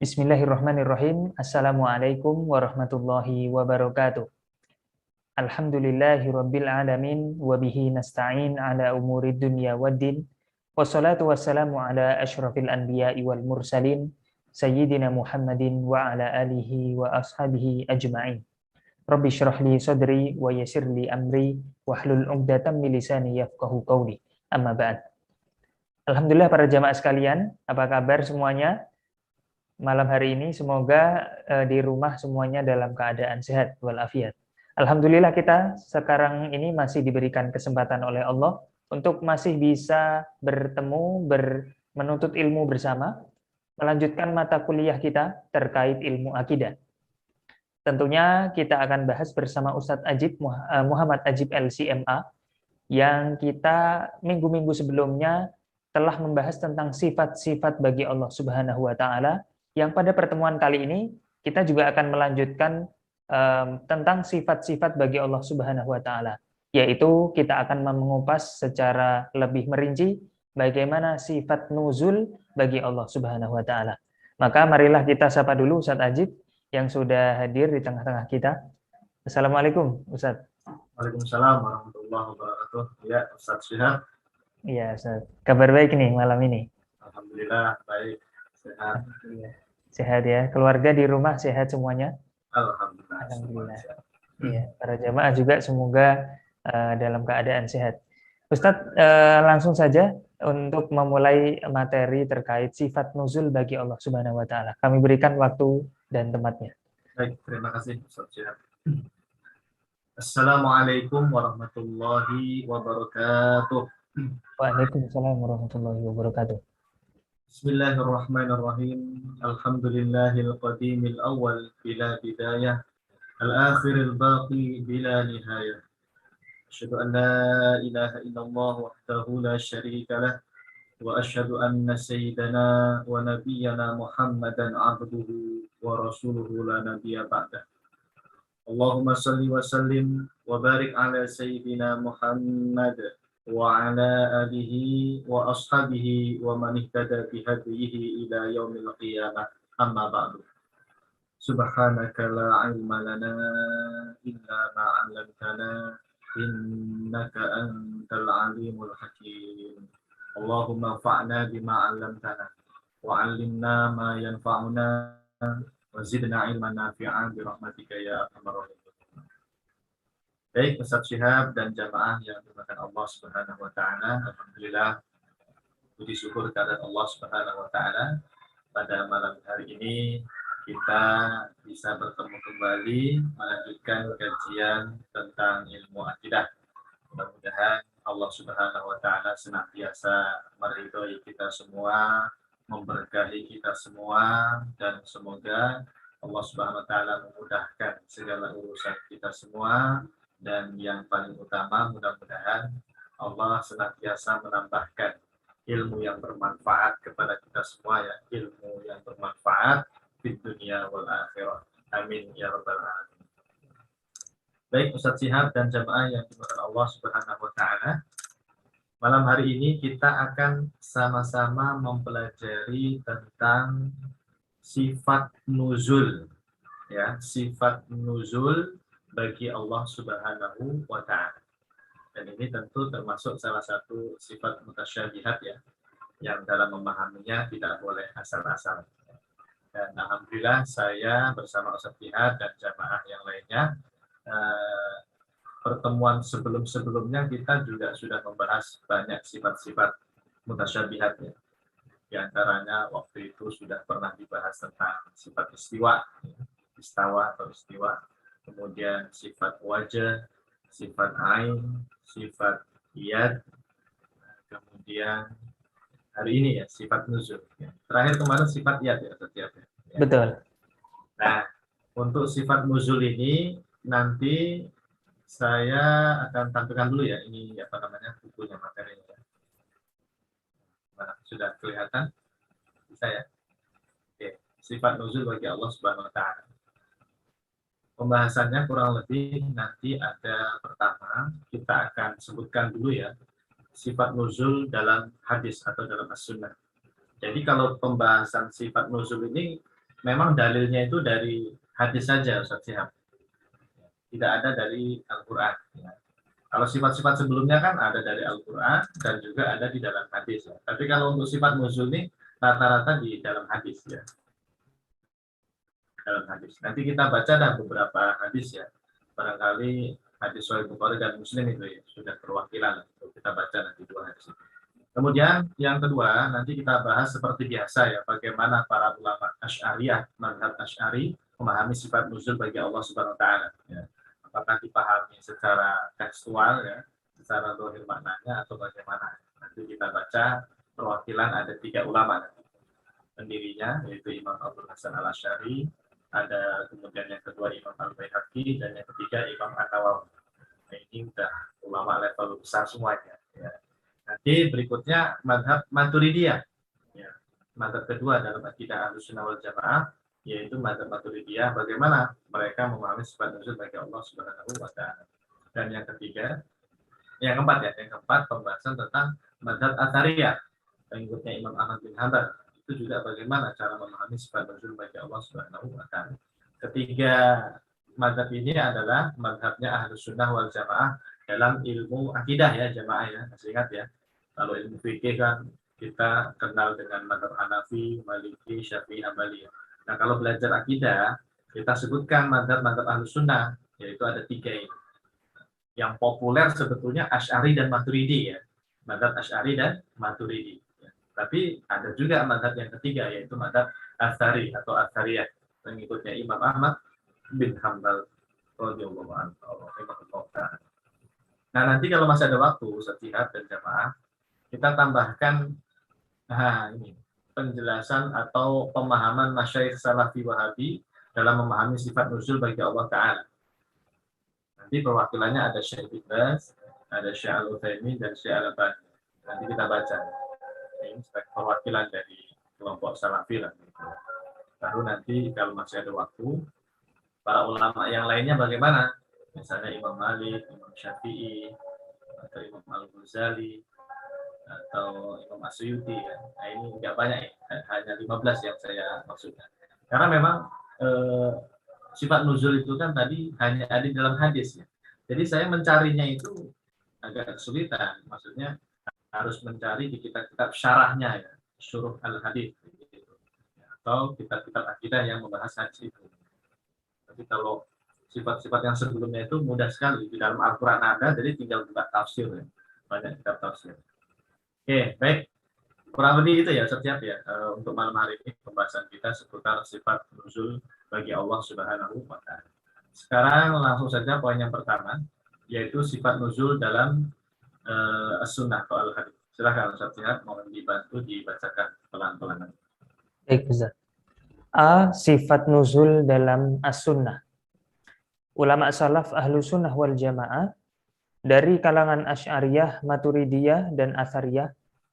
Bismillahirrahmanirrahim. Assalamualaikum warahmatullahi wabarakatuh. Alhamdulillahirabbil alamin wa bihi nasta'in ala umurid dunya waddin. Wassalatu wassalamu ala asyrafil anbiya'i wal mursalin sayyidina Muhammadin wa ala alihi wa ashabihi ajma'in. Rabbi syrah li sadri wa yassir li amri wahlul 'uqdatam min lisani yafqahu qawli. Amma ba'd. Alhamdulillah para jamaah sekalian, apa kabar semuanya? Malam hari ini semoga di rumah semuanya dalam keadaan sehat walafiat. Alhamdulillah kita sekarang ini masih diberikan kesempatan oleh Allah untuk masih bisa bertemu, menuntut ilmu bersama, melanjutkan mata kuliah kita terkait ilmu akidah. Tentunya kita akan bahas bersama Ustadz Ajib, Muhammad Ajib LCMA, yang kita minggu-minggu sebelumnya telah membahas tentang sifat-sifat bagi Allah Subhanahu wa Ta'ala. Yang pada pertemuan kali ini kita juga akan melanjutkan tentang sifat-sifat bagi Allah Subhanahu wa Ta'ala, yaitu kita akan mengupas secara lebih merinci bagaimana sifat nuzul bagi Allah Subhanahu wa Ta'ala. Maka marilah kita sapa dulu Ustadz Ajib yang sudah hadir di tengah-tengah kita. Assalamualaikum Ustadz. Waalaikumsalam warahmatullahi wabarakatuh. Ya, Ustadz Syihab. Iya, Ustadz. Kabar baik nih malam ini? Alhamdulillah baik, sehat. Sehat ya. Keluarga di rumah sehat semuanya? Alhamdulillah. Alhamdulillah. Iya, para jamaah juga semoga dalam keadaan sehat. Ustadz, langsung saja untuk memulai materi terkait sifat nuzul bagi Allah Subhanahu wa Ta'ala. Kami berikan waktu dan tempatnya. Baik, terima kasih Ustadz Syihab. Assalamualaikum warahmatullahi wabarakatuh. Waalaikumsalam warahmatullahi wabarakatuh. Bismillahirrahmanirrahim. Alhamdulillahil qadimil awal bila bidayah, al-akhiril baqi bila nihayah. Asyhadu an la ilaha illallah wahdahu la syarika lah wa asyhadu anna sayyidana wa nabiyyana Muhammadan abduhu wa rasuluhu la nabiyya ba'dah. Allahumma salli wa sallim wa barik ala sayyidina Muhammad wa ala alihi wa ashabihi wa man ihtada bihadihi ila yaumil qiyamah. Amma ba'du. Subhanaka la ilma lana illa ma 'allamtana innaka antal alimul hakim. Allahumma fa'na bima 'allamtana wa 'allimna ma yanfa'una wa zidna ilman nafi'an bi rahmatika ya arhamar rahimin. Baik, Ustadz Syihab dan jamaah yang dimuliakan Allah Subhanahu wa Ta'ala, alhamdulillah puji syukur kepada Allah Subhanahu wa Ta'ala, pada malam hari ini kita bisa bertemu kembali melanjutkan kajian tentang ilmu akidah. Mudah-mudahan Allah Subhanahu wa Ta'ala senantiasa meridhoi kita semua, memberkahi kita semua, dan semoga Allah Subhanahu wa Ta'ala memudahkan segala urusan kita semua. Dan yang paling utama, mudah-mudahan Allah senantiasa menambahkan ilmu yang bermanfaat kepada kita semua, ya, ilmu yang bermanfaat di dunia wal akhirah. Amin ya rabbal alamin. Baik, Ustadz Syihab dan jamaah yang dimuliakan Allah Subhanahu wa Ta'ala, malam hari ini kita akan sama-sama mempelajari tentang sifat nuzul, ya, sifat nuzul bagi Allah Subhanahu wa Ta'ala. Dan ini tentu termasuk salah satu sifat mutasyabihat, ya, yang dalam memahaminya tidak boleh asal-asal. Dan alhamdulillah saya bersama Ustadz Syihab dan jamaah yang lainnya, pertemuan sebelum-sebelumnya kita juga sudah membahas banyak sifat-sifat mutasyabihat, ya. Di antaranya waktu itu sudah pernah dibahas tentang sifat istiwa, istawa atau istiwa, kemudian sifat wajah, sifat ain, sifat yad, kemudian hari ini ya sifat nuzul. Terakhir kemarin sifat yad, ya, setiap ya. Betul. Nah, untuk sifat nuzul ini nanti saya akan tampilkan dulu, ya, ini apa namanya bukunya, materinya. Nah, sudah kelihatan? Bisa, ya? Oke, sifat nuzul bagi Allah Subhanahu wa Ta'ala. Pembahasannya kurang lebih nanti ada, pertama kita akan sebutkan dulu, ya, sifat nuzul dalam hadis atau dalam as-sunnah. Jadi kalau pembahasan sifat nuzul ini memang dalilnya itu dari hadis saja Ustaz Syihab. Tidak ada dari Al-Quran. Ya. Kalau sifat-sifat sebelumnya kan ada dari Al-Quran dan juga ada di dalam hadis. Ya. Tapi kalau untuk sifat nuzul ini rata-rata di dalam hadis ya. Dalam hadis. Nanti kita baca dah beberapa hadis ya. Barangkali hadis Sahih Bukhari dan Muslim itu ya, sudah perwakilan. Kita baca nanti dua hadis. Kemudian yang kedua nanti kita bahas seperti biasa ya, bagaimana para ulama Asy'ariyah, mazhab Asy'ari memahami sifat nuzul bagi Allah Subhanahu wa taala ya. Apakah dipahami secara tekstual ya, secara zahir maknanya atau bagaimana. Nanti kita baca perwakilan ada 3 ulama pendirinya, yaitu Imam Abdul Hasan Al-Asy'ari, ada kemudian yang kedua Imam Al-Baihaqi, dan yang ketiga Imam An-Nawawi. Nah, ini udah ulama level besar semuanya ya. Nanti berikutnya mazhab Maturidiyah ya. Mazhab kedua dalam akidah Ahlussunnah wal Jamaah yaitu mazhab Maturidiyah, bagaimana mereka memahami sifat nuzul bagi Allah Subhanahu wa taala. Dan yang ketiga, yang keempat pembahasan tentang mazhab Athariyah, pengikutnya Imam Ahmad bin Hanbal. Itu juga bagaimana cara memahami sifat nuzul bagi Allah Subhanahu wa taala. Ketiga mazhab ini adalah mazhabnya Ahlussunnah wal Jamaah dalam ilmu akidah ya jamaah ya. Masih ingat ya. Kalau ilmu fikih kan kita kenal dengan mazhab Hanafi, Maliki, Syafi'i, Hambali ya. Nah, kalau belajar akidah, kita sebutkan mazhab-mazhab Ahlussunnah, yaitu ada 3 ini. Yang populer sebetulnya Asy'ari dan Maturidi ya. Mazhab Asy'ari dan Maturidi. Ya. Tapi ada juga mazhab yang ketiga, yaitu mazhab Asy'ari atau Asy'ariyah, pengikutnya Imam Ahmad bin Hanbal radhiyallahu anhu. Nah, nanti kalau masih ada waktu, Ustaz Syihab dan jamaah, kita tambahkan ini penjelasan atau pemahaman masyayikh Salafi Wahabi dalam memahami sifat nuzul bagi Allah Ta'ala. Nanti perwakilannya ada Syekh Ibn Baz, ada Syekh Al-Utsaimin, dan Syekh Al-Albani. Nanti kita baca. Ini perwakilan dari kelompok Salafi lah. Baru nanti kalau masih ada waktu, para ulama yang lainnya bagaimana? Misalnya Imam Malik, Imam Syafi'i, atau Imam Al-Ghazali, atau Imam Asy'uti ya. Nah, ini enggak banyak ya, hanya 15 yang saya maksudkan. Karena memang sifat nuzul itu kan tadi hanya ada dalam hadis ya. Jadi saya mencarinya itu agak kesulitan. Maksudnya harus mencari di kitab-kitab syarahnya ya, syuruh al-hadis gitu. Atau kitab-kitab akidah yang membahas hadis itu. Tapi kalau sifat-sifat yang sebelumnya itu mudah sekali di dalam Al-Qur'an ada, jadi tinggal buka tafsir ya. Banyak kitab tafsir. Oke, baik. Kurang lebih itu ya, setiap ya untuk malam hari ini pembahasan kita seputar sifat nuzul bagi Allah Subhanahu wa taala. Sekarang langsung saja poin yang pertama, yaitu sifat nuzul dalam as-sunnah atau al-hadis. Silakan Ustaz Syihab, mohon dibantu dibacakan pelan-pelan. Baik, Ustaz. A. Sifat nuzul dalam as-sunnah. Ulama salaf Ahlussunnah wal Jamaah dari kalangan Asy'ariyah, Maturidiyah, dan Athariyah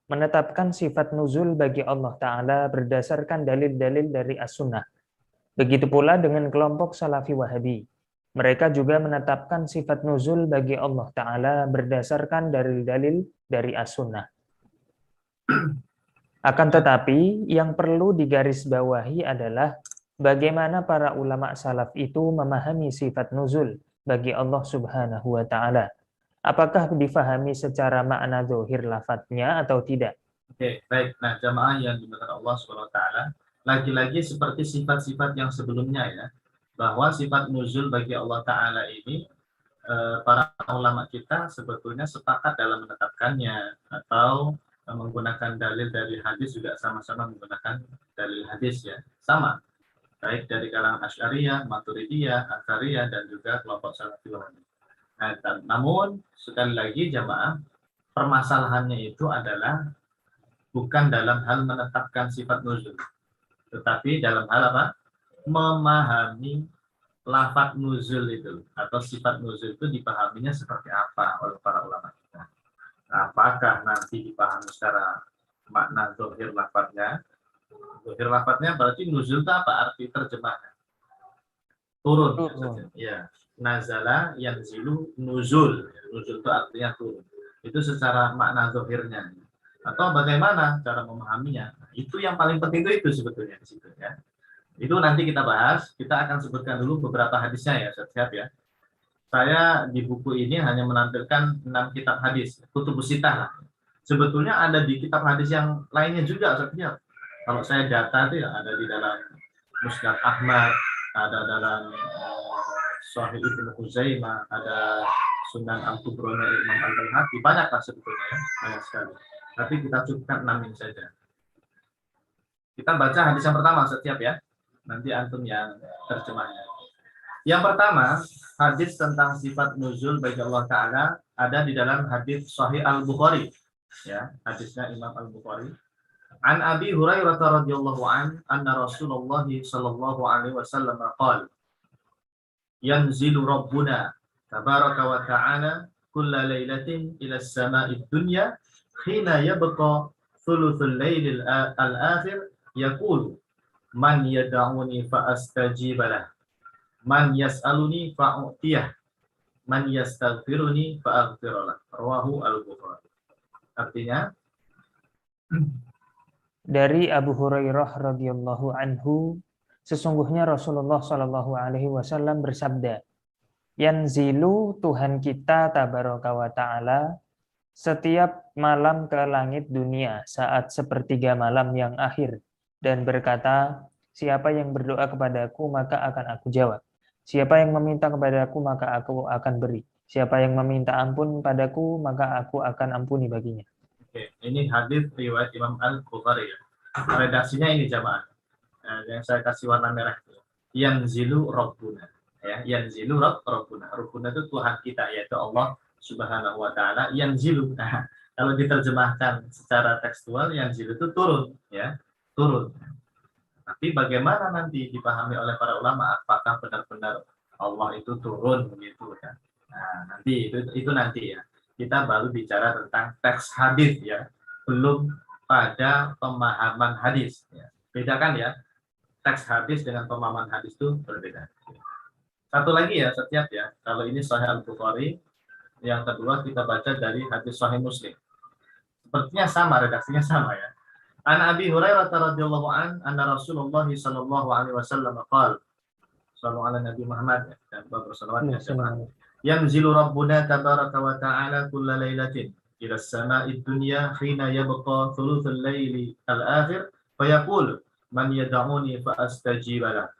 menetapkan sifat nuzul bagi Allah Ta'ala berdasarkan dalil-dalil dari As-Sunnah. Begitu pula dengan kelompok Salafi Wahabi. Mereka juga menetapkan sifat nuzul bagi Allah Ta'ala berdasarkan dalil-dalil dari As-Sunnah. Akan tetapi, yang perlu digarisbawahi adalah bagaimana para ulama salaf itu memahami sifat nuzul bagi Allah Subhanahu wa Ta'ala. Apakah difahami secara makna zahir lafadznya atau tidak? Oke, baik. Nah, jamaah yang dimuliakan Allah Subhanahu wa taala, lagi-lagi seperti sifat-sifat yang sebelumnya ya, bahwa sifat nuzul bagi Allah Ta'ala ini para ulama kita sebetulnya sepakat dalam menetapkannya, atau menggunakan dalil dari hadis juga sama-sama menggunakan dalil hadis ya, sama, baik dari kalangan Asy'ariyah, Maturidiyah, Athariyah, dan juga kelompok Salafi Wahabi. Nah, namun sekali lagi jamaah, permasalahannya itu adalah bukan dalam hal menetapkan sifat nuzul, tetapi dalam hal apa? Memahami lafaz nuzul itu atau sifat nuzul itu dipahaminya seperti apa oleh para ulama kita. Apakah nanti dipahami secara makna zahir lafaznya? Zahir lafaznya berarti nuzul itu apa? Arti terjemahnya turun ya. Nazala yanzilu nuzul. Nuzul itu artinya turun. Itu secara makna zahirnya. Atau bagaimana cara memahaminya? Itu yang paling penting itu sebetulnya di situ ya. Itu nanti kita bahas. Kita akan sebutkan dulu beberapa hadisnya ya, siap ya. Saya di buku ini hanya menampilkan 6 kitab hadis, kutubus sitah lah. Sebetulnya ada di kitab hadis yang lainnya juga, siap. Kalau saya data itu ya ada di dalam Musnad Ahmad, ada dalam Sahih Ibnu Khuzaimah, ada Sunan Al-Kubra Imam Al-Baihaqi, banyak lah sebetulnya ya, banyak sekali. Tapi kita cukupkan 6 ini saja. Kita baca hadis yang pertama, setiap ya. Nanti antum yang terjemahnya. Yang pertama, hadis tentang sifat nuzul bagi Allah Ta'ala ada di dalam hadis Sahih Al-Bukhari. Ya, hadisnya Imam Al-Bukhari. An Abi Hurairah radhiyallahu an, anna Rasulullah sallallahu alaihi wasallam qala yanzilu rabbuna tabaraka wa ta'ala kulla lailatin ila as-sama'i dunya hina yabqa thuluthul lailil al-akhir yaqulu man yad'uni fa astajib lah, man yas'aluni fa u'tiyah, man yastaghfiruni fa aghfir lah. Rawahu Al-Bukhari. Artinya dari Abu Hurairah radhiyallahu anhu, sesungguhnya Rasulullah Shallallahu alaihi wasallam bersabda, yanzilu Tuhan kita tabaraka wa taala setiap malam ke langit dunia saat sepertiga malam yang akhir dan berkata, siapa yang berdoa kepadaku maka akan aku jawab. Siapa yang meminta kepadaku maka aku akan beri. Siapa yang meminta ampun padaku maka aku akan ampuni baginya. Oke, ini hadis riwayat Imam Al-Bukhari ya. Redaksinya ini jamaah. Yang saya kasih warna merah itu. Yanzilu Rabbuna. Ya, yanzilu Rabbuna. Rabbuna itu Tuhan kita, yaitu Allah Subhanahu wa taala. Yanzilu. Nah, kalau diterjemahkan secara tekstual, yanzilu itu turun, ya. Turun. Tapi bagaimana nanti dipahami oleh para ulama, apakah benar-benar Allah itu turun begitu kan? Nah, nanti itu nanti ya. Kita baru bicara tentang teks hadis ya, belum pada pemahaman hadis ya. Bedakan ya, teks hadis dengan pemahaman hadis itu berbeda. Satu lagi ya, setiap ya, kalau ini Sahih Al-Bukhari, yang kedua kita baca dari hadis Sahih Muslim. Sepertinya sama, redaksinya sama ya. An Abi Hurairah radhiyallahu an, anna Rasulullah sallallahu alaihi wasallam qala, sallallahu ala Nabi Muhammad dan bersalawat ya jemaah. Yanzilu Rabbuna tabaraka wa ta'ala kulla lailatin ila as-sama'id dunya hina yabqa thuluthul laili al-akhir fayaqul man yad'uni fa astajib lah,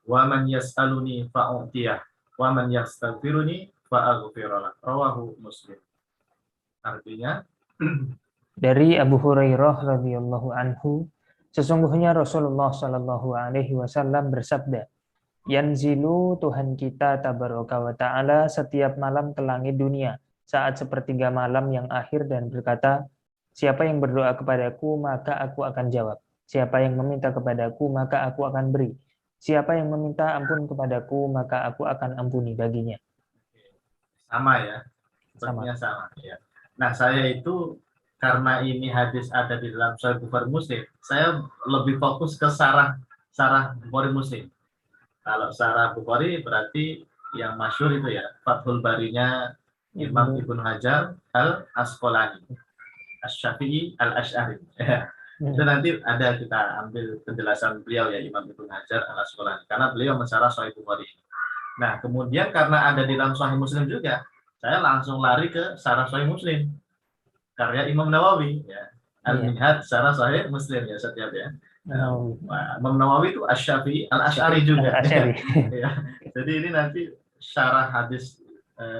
wa man yas'aluni fa u'tiyah, wa man yastaghfiruni fa aghfir lah. Rawahu Muslim. Artinya dari Abu Hurairah radhiyallahu anhu, sesungguhnya Rasulullah Shallallahu alaihi wasallam bersabda, yanzilu Tuhan kita tabaraka wa ta'ala setiap malam ke langit dunia saat sepertiga malam yang akhir dan berkata, siapa yang berdoa kepadaku maka aku akan jawab. Siapa yang meminta kepadaku maka aku akan beri. Siapa yang meminta ampun kepadaku maka aku akan ampuni baginya. Sama ya. Sepertinya sama ya. Nah, saya itu karena ini hadis ada di dalam Sahih Bukhari Muslim, saya lebih fokus ke sarah Bukhari Muslim. Kalau sarah Bukhari berarti yang masyhur itu ya, Fathul Barinya Imam Ibnu Hajar Al-Asqalani, Asy-Syafi'i Al-Asy'ari. Itu nanti ada kita ambil penjelasan beliau ya, Imam Ibnu Hajar Al-Asqalani, karena beliau mensyarah Sahih Bukhari. Nah, kemudian karena ada di dalam Sahih Muslim juga, saya langsung lari ke sarah Sahih Muslim karya Imam Nawawi ya. Al-Minhaj sarah Sahih Muslim ya, setiap ya. Imam Nawawi itu Asy-Syafi'i Al-Asy'ari juga. Ya. Jadi ini nanti syarah hadis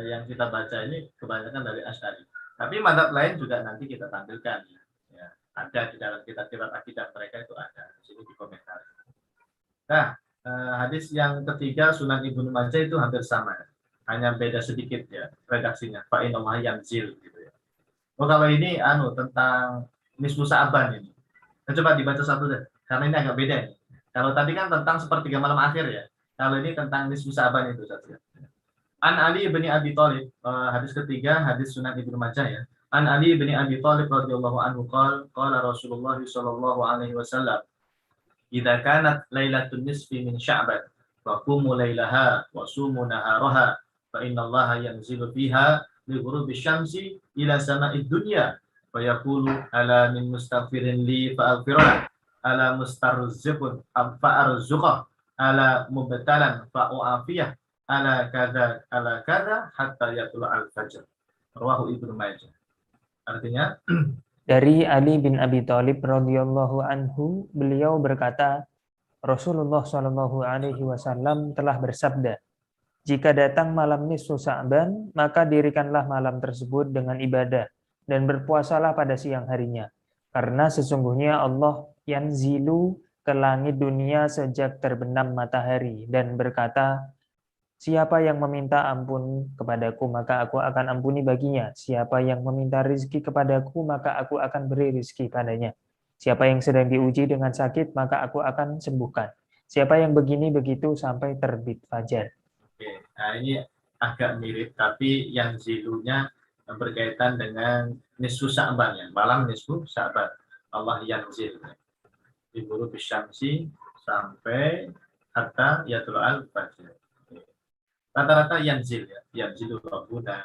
yang kita baca ini kebanyakan dari Asy'ari. Tapi madzhab lain juga nanti kita tampilkan ya. Ada di dalam kitab-kitab akidah mereka itu ada. Di sini di komentar. Nah, hadis yang ketiga Sunan Ibnu Majah itu hampir sama. Hanya beda sedikit ya redaksinya. Fa innallaha yanzil gitu ya. Oh, kalau ini tentang nisfu Sa'ban ini. Coba dibaca satu deh, karena ini agak beda nih. Kalau tadi kan tentang sepertiga malam akhir ya. Kalau ini tentang nisfu Sa'ban itu saja. An Ali bin Abi Thalib, hadis ketiga, hadis Sunan Ibnu Majah ya. An Ali bin Abi Thalib radhiyallahu anhu qala Rasulullah sallallahu alaihi wasallam, "Idza kanat lailatul nisfi min Sya'ban, fa qumu lailaha wa sumu naharaha, fa innallaha yanzilu fiha li ghurubi syamsi ila sama'id dunya." Fayaqulu ala min mustaghfirin li fa'aghfirah, ala mustarziqun fa'arzuqah ala mubtalan fa'u'afiyah ala kadza hatta yatlu'al fajr. Rawahu Ibnu Majah. Artinya Dari Ali bin Abi Thalib radhiyallahu anhu, beliau berkata, Rasulullah Shallallahu alaihi wasallam telah bersabda, jika datang malam nisfu Sa'ban, maka dirikanlah malam tersebut dengan ibadah dan berpuasalah pada siang harinya. Karena sesungguhnya Allah yanzilu ke langit dunia sejak terbenam matahari dan berkata, siapa yang meminta ampun kepadaku, maka aku akan ampuni baginya. Siapa yang meminta rizki kepadaku, maka aku akan beri rizki padanya. Siapa yang sedang diuji dengan sakit, maka aku akan sembuhkan. Siapa yang begini begitu sampai terbit fajar. Oke, nah ini agak mirip, tapi yang zilunya berkaitan dengan nisfu Sa'ban ya, malam nisfu Sa'ban. Allah yang zil. Diburu bisyamsi sampai hatta yatlu'al fajr. Rata-rata yanzil ya, yanzilu rabbuna.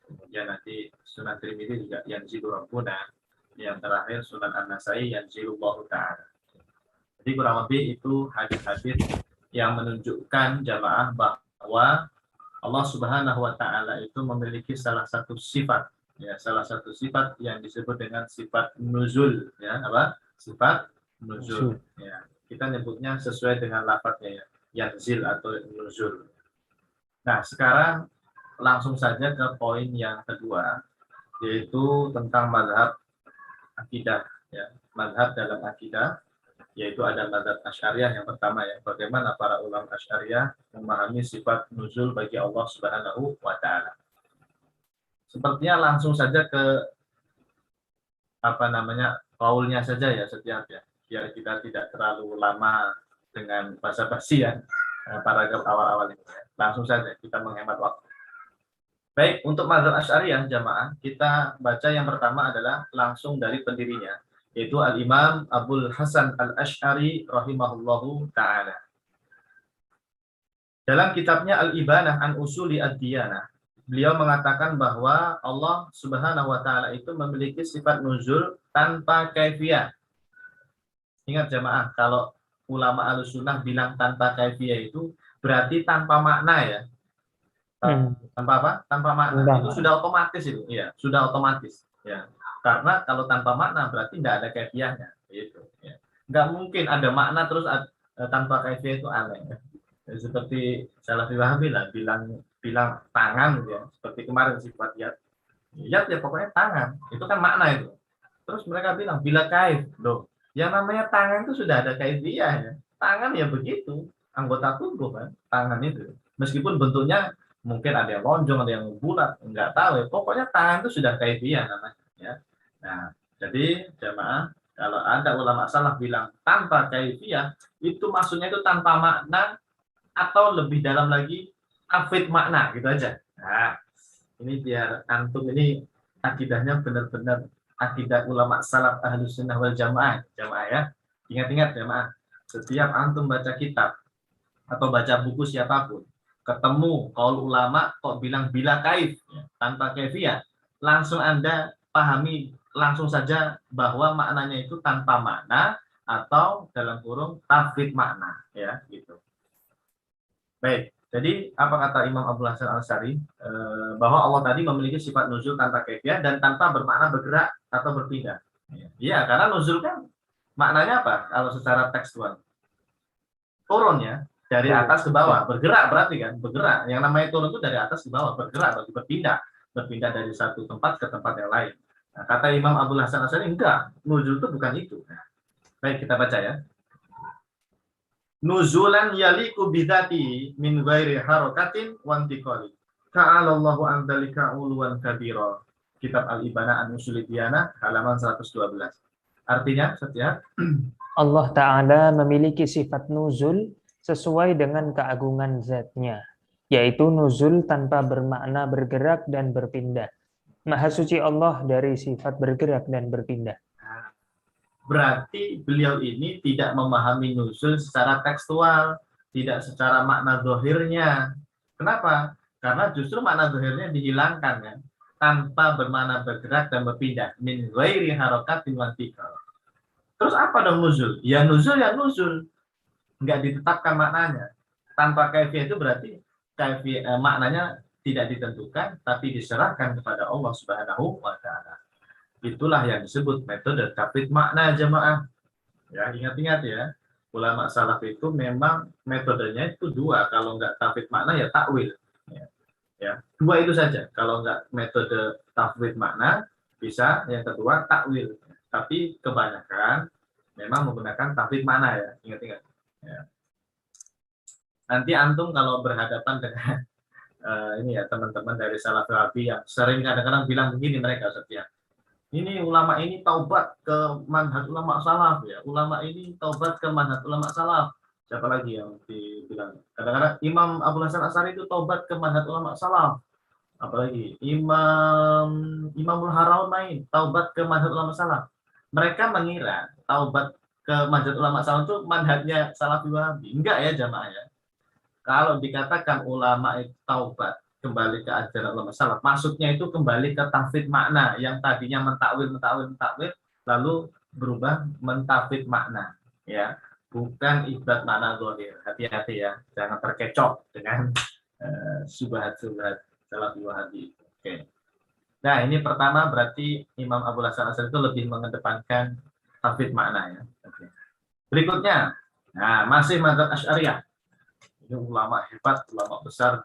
Kemudian nanti Sunan Tirmidzi juga yanzilu rabbuna. Yang terakhir Sunan An-Nasai yanzilullahu ta'ala. Jadi kurang lebih itu hadis-hadis yang menunjukkan jamaah bahwa Allah Subhanahu wa taala itu memiliki salah satu sifat ya, salah satu sifat yang disebut dengan sifat nuzul ya, apa? Sifat nuzul ya. Kita nyebutnya sesuai dengan lafadznya ya, yanzil atau nuzul. Nah, sekarang langsung saja ke poin yang kedua, yaitu tentang mazhab akidah ya. Mazhab dalam akidah, yaitu ada mazhab Asy'ariyah yang pertama ya. Bagaimana para ulama Asy'ariyah memahami sifat nuzul bagi Allah Subhanahu wa taala. Sepertinya langsung saja ke kaulnya saja ya setiap ya. Biar kita tidak terlalu lama dengan basa-basi ya. Paragraf awal-awal ini. Langsung saja kita menghemat waktu. Baik, untuk mazhab Asy'ariyah jamaah, kita baca yang pertama adalah langsung dari pendirinya, yaitu Al-Imam Abul Hasan Al-Asy'ari rahimahullahu ta'ala. Dalam kitabnya Al-Ibanah an Usuli Ad-Diyanah, beliau mengatakan bahwa Allah Subhanahu wa ta'ala itu memiliki sifat nuzul tanpa kaifiyah. Ingat jamaah, kalau ulama Ahlussunnah bilang tanpa kaifiyah itu berarti tanpa makna ya. Tanpa apa? Tanpa makna. Itu sudah otomatis itu. Iya, sudah otomatis ya. Karena kalau tanpa makna berarti tidak ada kaifiyahnya gitu ya. Nggak mungkin ada makna terus tanpa kaifiyah, itu aneh ya. Seperti Salafi Wahabi lah bilang tangan ya. Seperti kemarin sifat yad. Yad ya pokoknya tangan. Itu kan makna itu. Terus mereka bilang bila kaif. Loh, yang namanya tangan itu sudah ada kaifiyah ya. Tangan ya begitu, anggota tubuh kan, tangan itu. Meskipun bentuknya mungkin ada yang lonjong, ada yang bulat, enggak tahu ya. Pokoknya tangan itu sudah kaifiyah namanya ya. Nah, jadi jamaah, kalau ada ulama salaf bilang tanpa kaifiyah, itu maksudnya itu tanpa makna atau lebih dalam lagi afid makna gitu aja. Nah, ini biar antum ini akidahnya benar-benar akidah ulama salaf Ahlussunnah wal Jamaah, jamaah ya. Ingat-ingat jamaah, setiap antum baca kitab atau baca buku siapapun, ketemu kaul ulama kok bilang bila kaif ya, tanpa kaifiyah, langsung Anda pahami langsung saja bahwa maknanya itu tanpa makna atau dalam kurung tafwid makna ya gitu. Baik, jadi apa kata Imam Abdul Hasan Al-Asy'ari, bahwa Allah tadi memiliki sifat nuzul tanpa kaifiyah dan tanpa bermakna bergerak atau berpindah. Iya, karena nuzul kan maknanya apa? Kalau secara tekstual turun ya, dari atas ke bawah, bergerak berarti kan, bergerak. Yang namanya turun itu dari atas ke bawah, bergerak berarti berpindah dari satu tempat ke tempat yang lain. Nah, kata Imam Abdul Hasan Al-Asy'ari enggak, nuzul itu bukan itu. Nah, baik, kita baca ya. Nuzulan yaliku bidzati min ghairi harakatin wa intiqali. Ta'alallahu an dzalika uluwan kabira. Kitab Al-Ibanah an Ushul Diyanah halaman 112. Artinya, setiap Allah Ta'ala memiliki sifat nuzul sesuai dengan keagungan zatnya, yaitu nuzul tanpa bermakna bergerak dan berpindah. Maha suci Allah dari sifat bergerak dan berpindah. Berarti beliau ini tidak memahami nuzul secara tekstual, tidak secara makna zahirnya. Kenapa? Karena justru makna zahirnya dihilangkan kan, tanpa bermakna bergerak dan berpindah. Min ghairi harakatin wa intiqal. Terus apa dong nuzul? Ya nuzul, nggak ditetapkan maknanya. Tanpa kaifiyah itu berarti maknanya tidak ditentukan, tapi diserahkan kepada Allah Subhanahu wa Ta'ala. Itulah yang disebut metode tafwid makna jamaah. Ya, ingat-ingat ya. Ulama salaf itu memang metodenya itu dua. Kalau nggak tafwid makna ya takwil. Ya, dua itu saja. Kalau nggak metode tafwid makna, bisa yang kedua takwil. Tapi kebanyakan memang menggunakan tafwid makna ya. Ingat-ingat. Ya. Nanti antum kalau berhadapan dengan ini ya teman-teman dari Salafi yang sering kadang-kadang bilang begini mereka setia. Ini ulama ini taubat ke manhaj ulama salaf ya. Ulama ini taubat ke manhaj ulama salaf. Siapa lagi yang dibilang? Kadang-kadang Imam Abu Hasan Asy'ari itu taubat ke manhaj ulama salaf. Apalagi Imamul Haramain taubat ke manhaj ulama salaf. Mereka mengira taubat ke manhaj ulama salaf itu manhajnya Salafi Wahabi. Enggak ya jamaah ya. Kalau dikatakan ulama itu taubat kembali ke ajaran ulama salaf, maksudnya itu kembali ke tafwid makna yang tadinya mentakwil, lalu berubah mentafwid makna, ya, bukan ibad makna zahir. Hati-hati ya, jangan terkecoh dengan subhat-subhat Salafi Wahabi. Oke. Nah, ini pertama berarti Imam Abu Hasan Asy'ari itu lebih mengedepankan tafwid makna ya. Oke. Berikutnya, nah masih mazhab Asy'ariyah. Ini ulama hebat, ulama besar,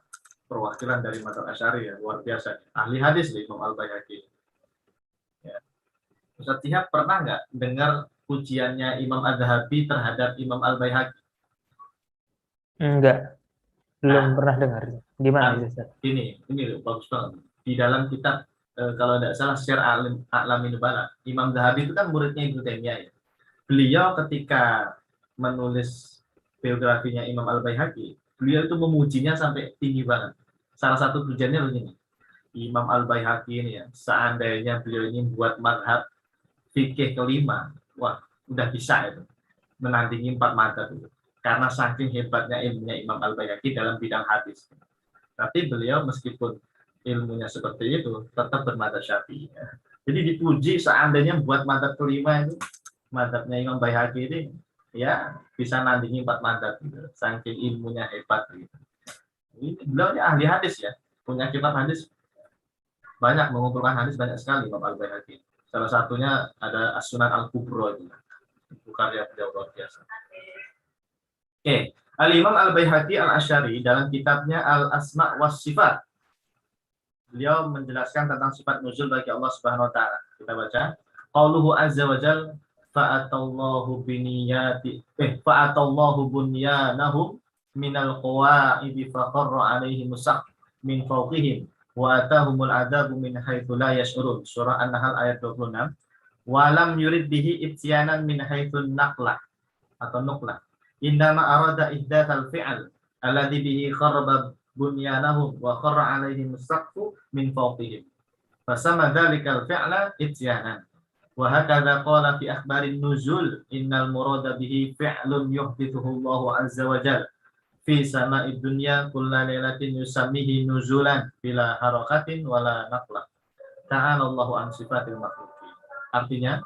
perwakilan dari mazhab Asy'ari ya, luar biasa. Ahli hadis Imam Al-Baihaqi. Ya. Ustaz Tihab pernah nggak dengar pujiannya Imam Az-Zahabi terhadap Imam Al-Baihaqi? Enggak, belum pernah dengar. Gimana itu, Ustaz? Ini bagus banget. Di dalam kitab kalau tidak salah Syiar A'lamin Nubala, Imam Zahabi itu kan muridnya Ibnu Taimiyah ya. Beliau ketika menulis biografinya Imam Al-Baihaqi, beliau itu memujinya sampai tinggi banget. Salah satu tujuannya begini, Imam Al-Baihaqi ini ya, seandainya beliau ini buat madhab fikih kelima, wah udah bisa itu, menandingi 4 madhab itu. Karena saking hebatnya ilmunya Imam Al-Baihaqi dalam bidang hadis. Tapi beliau meskipun ilmunya seperti itu, tetap bermadzhab Syafi'i. Ya. Jadi dipuji seandainya buat madhab kelima itu, madhabnya Imam Baihaqi ini ya bisa nandingi 4 madhab gitu. Saking ilmunya hebat gitu. Ini beliau ahli hadis ya, punya kitab hadis banyak, mengumpulkan hadis banyak sekali Imam Al-Baihaqi. Salah satunya ada As-Sunan Al-Kubra itu. Itu karya beliau luar biasa. Oke, Al-Imam Al-Baihaqi Al-Asy'ari dalam kitabnya Al-Asma' was Sifat, beliau menjelaskan tentang sifat nuzul bagi Allah Subhanahu wa taala. Kita baca, qauluhu azza wa jalla fa'atallahu bunyanahum minal qawaidi faqarra alaihim musaq min fawqihim wa atahumul adabu min haitsu la yash'urun. Surah An-Nahl ayat 26. Wa lam yurid bihi ibtyanan min haitsu naqla atau nuqla. Innama arada ihdatsal fi'al alladhi bihi kharraba bunyanahum wa kharra alaihim as-saqfu min fawqihim. Fasama dzalikal fi'la ityanan. Wa hakadha qala fi akhbarin nuzul innal murada bihi fi'lun yuhdithuhu Allah azza wa jalla fi sama'id dunya kulla lailatin yusammihi nuzulan bila harakatin wala naqla. Ta'ala Allahu an sifatil makhluqin. Artinya,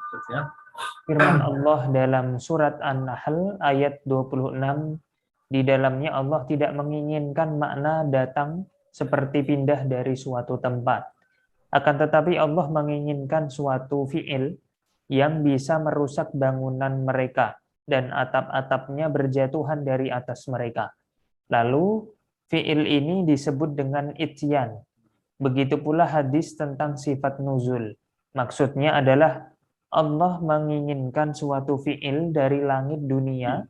Firman Allah dalam surat An-Nahl ayat 26, di dalamnya Allah tidak menginginkan makna datang seperti pindah dari suatu tempat. Akan tetapi Allah menginginkan suatu fi'il yang bisa merusak bangunan mereka dan atap-atapnya berjatuhan dari atas mereka. Lalu fi'il ini disebut dengan ityan. Begitu pula hadis tentang sifat nuzul. Maksudnya adalah Allah menginginkan suatu fi'il dari langit dunia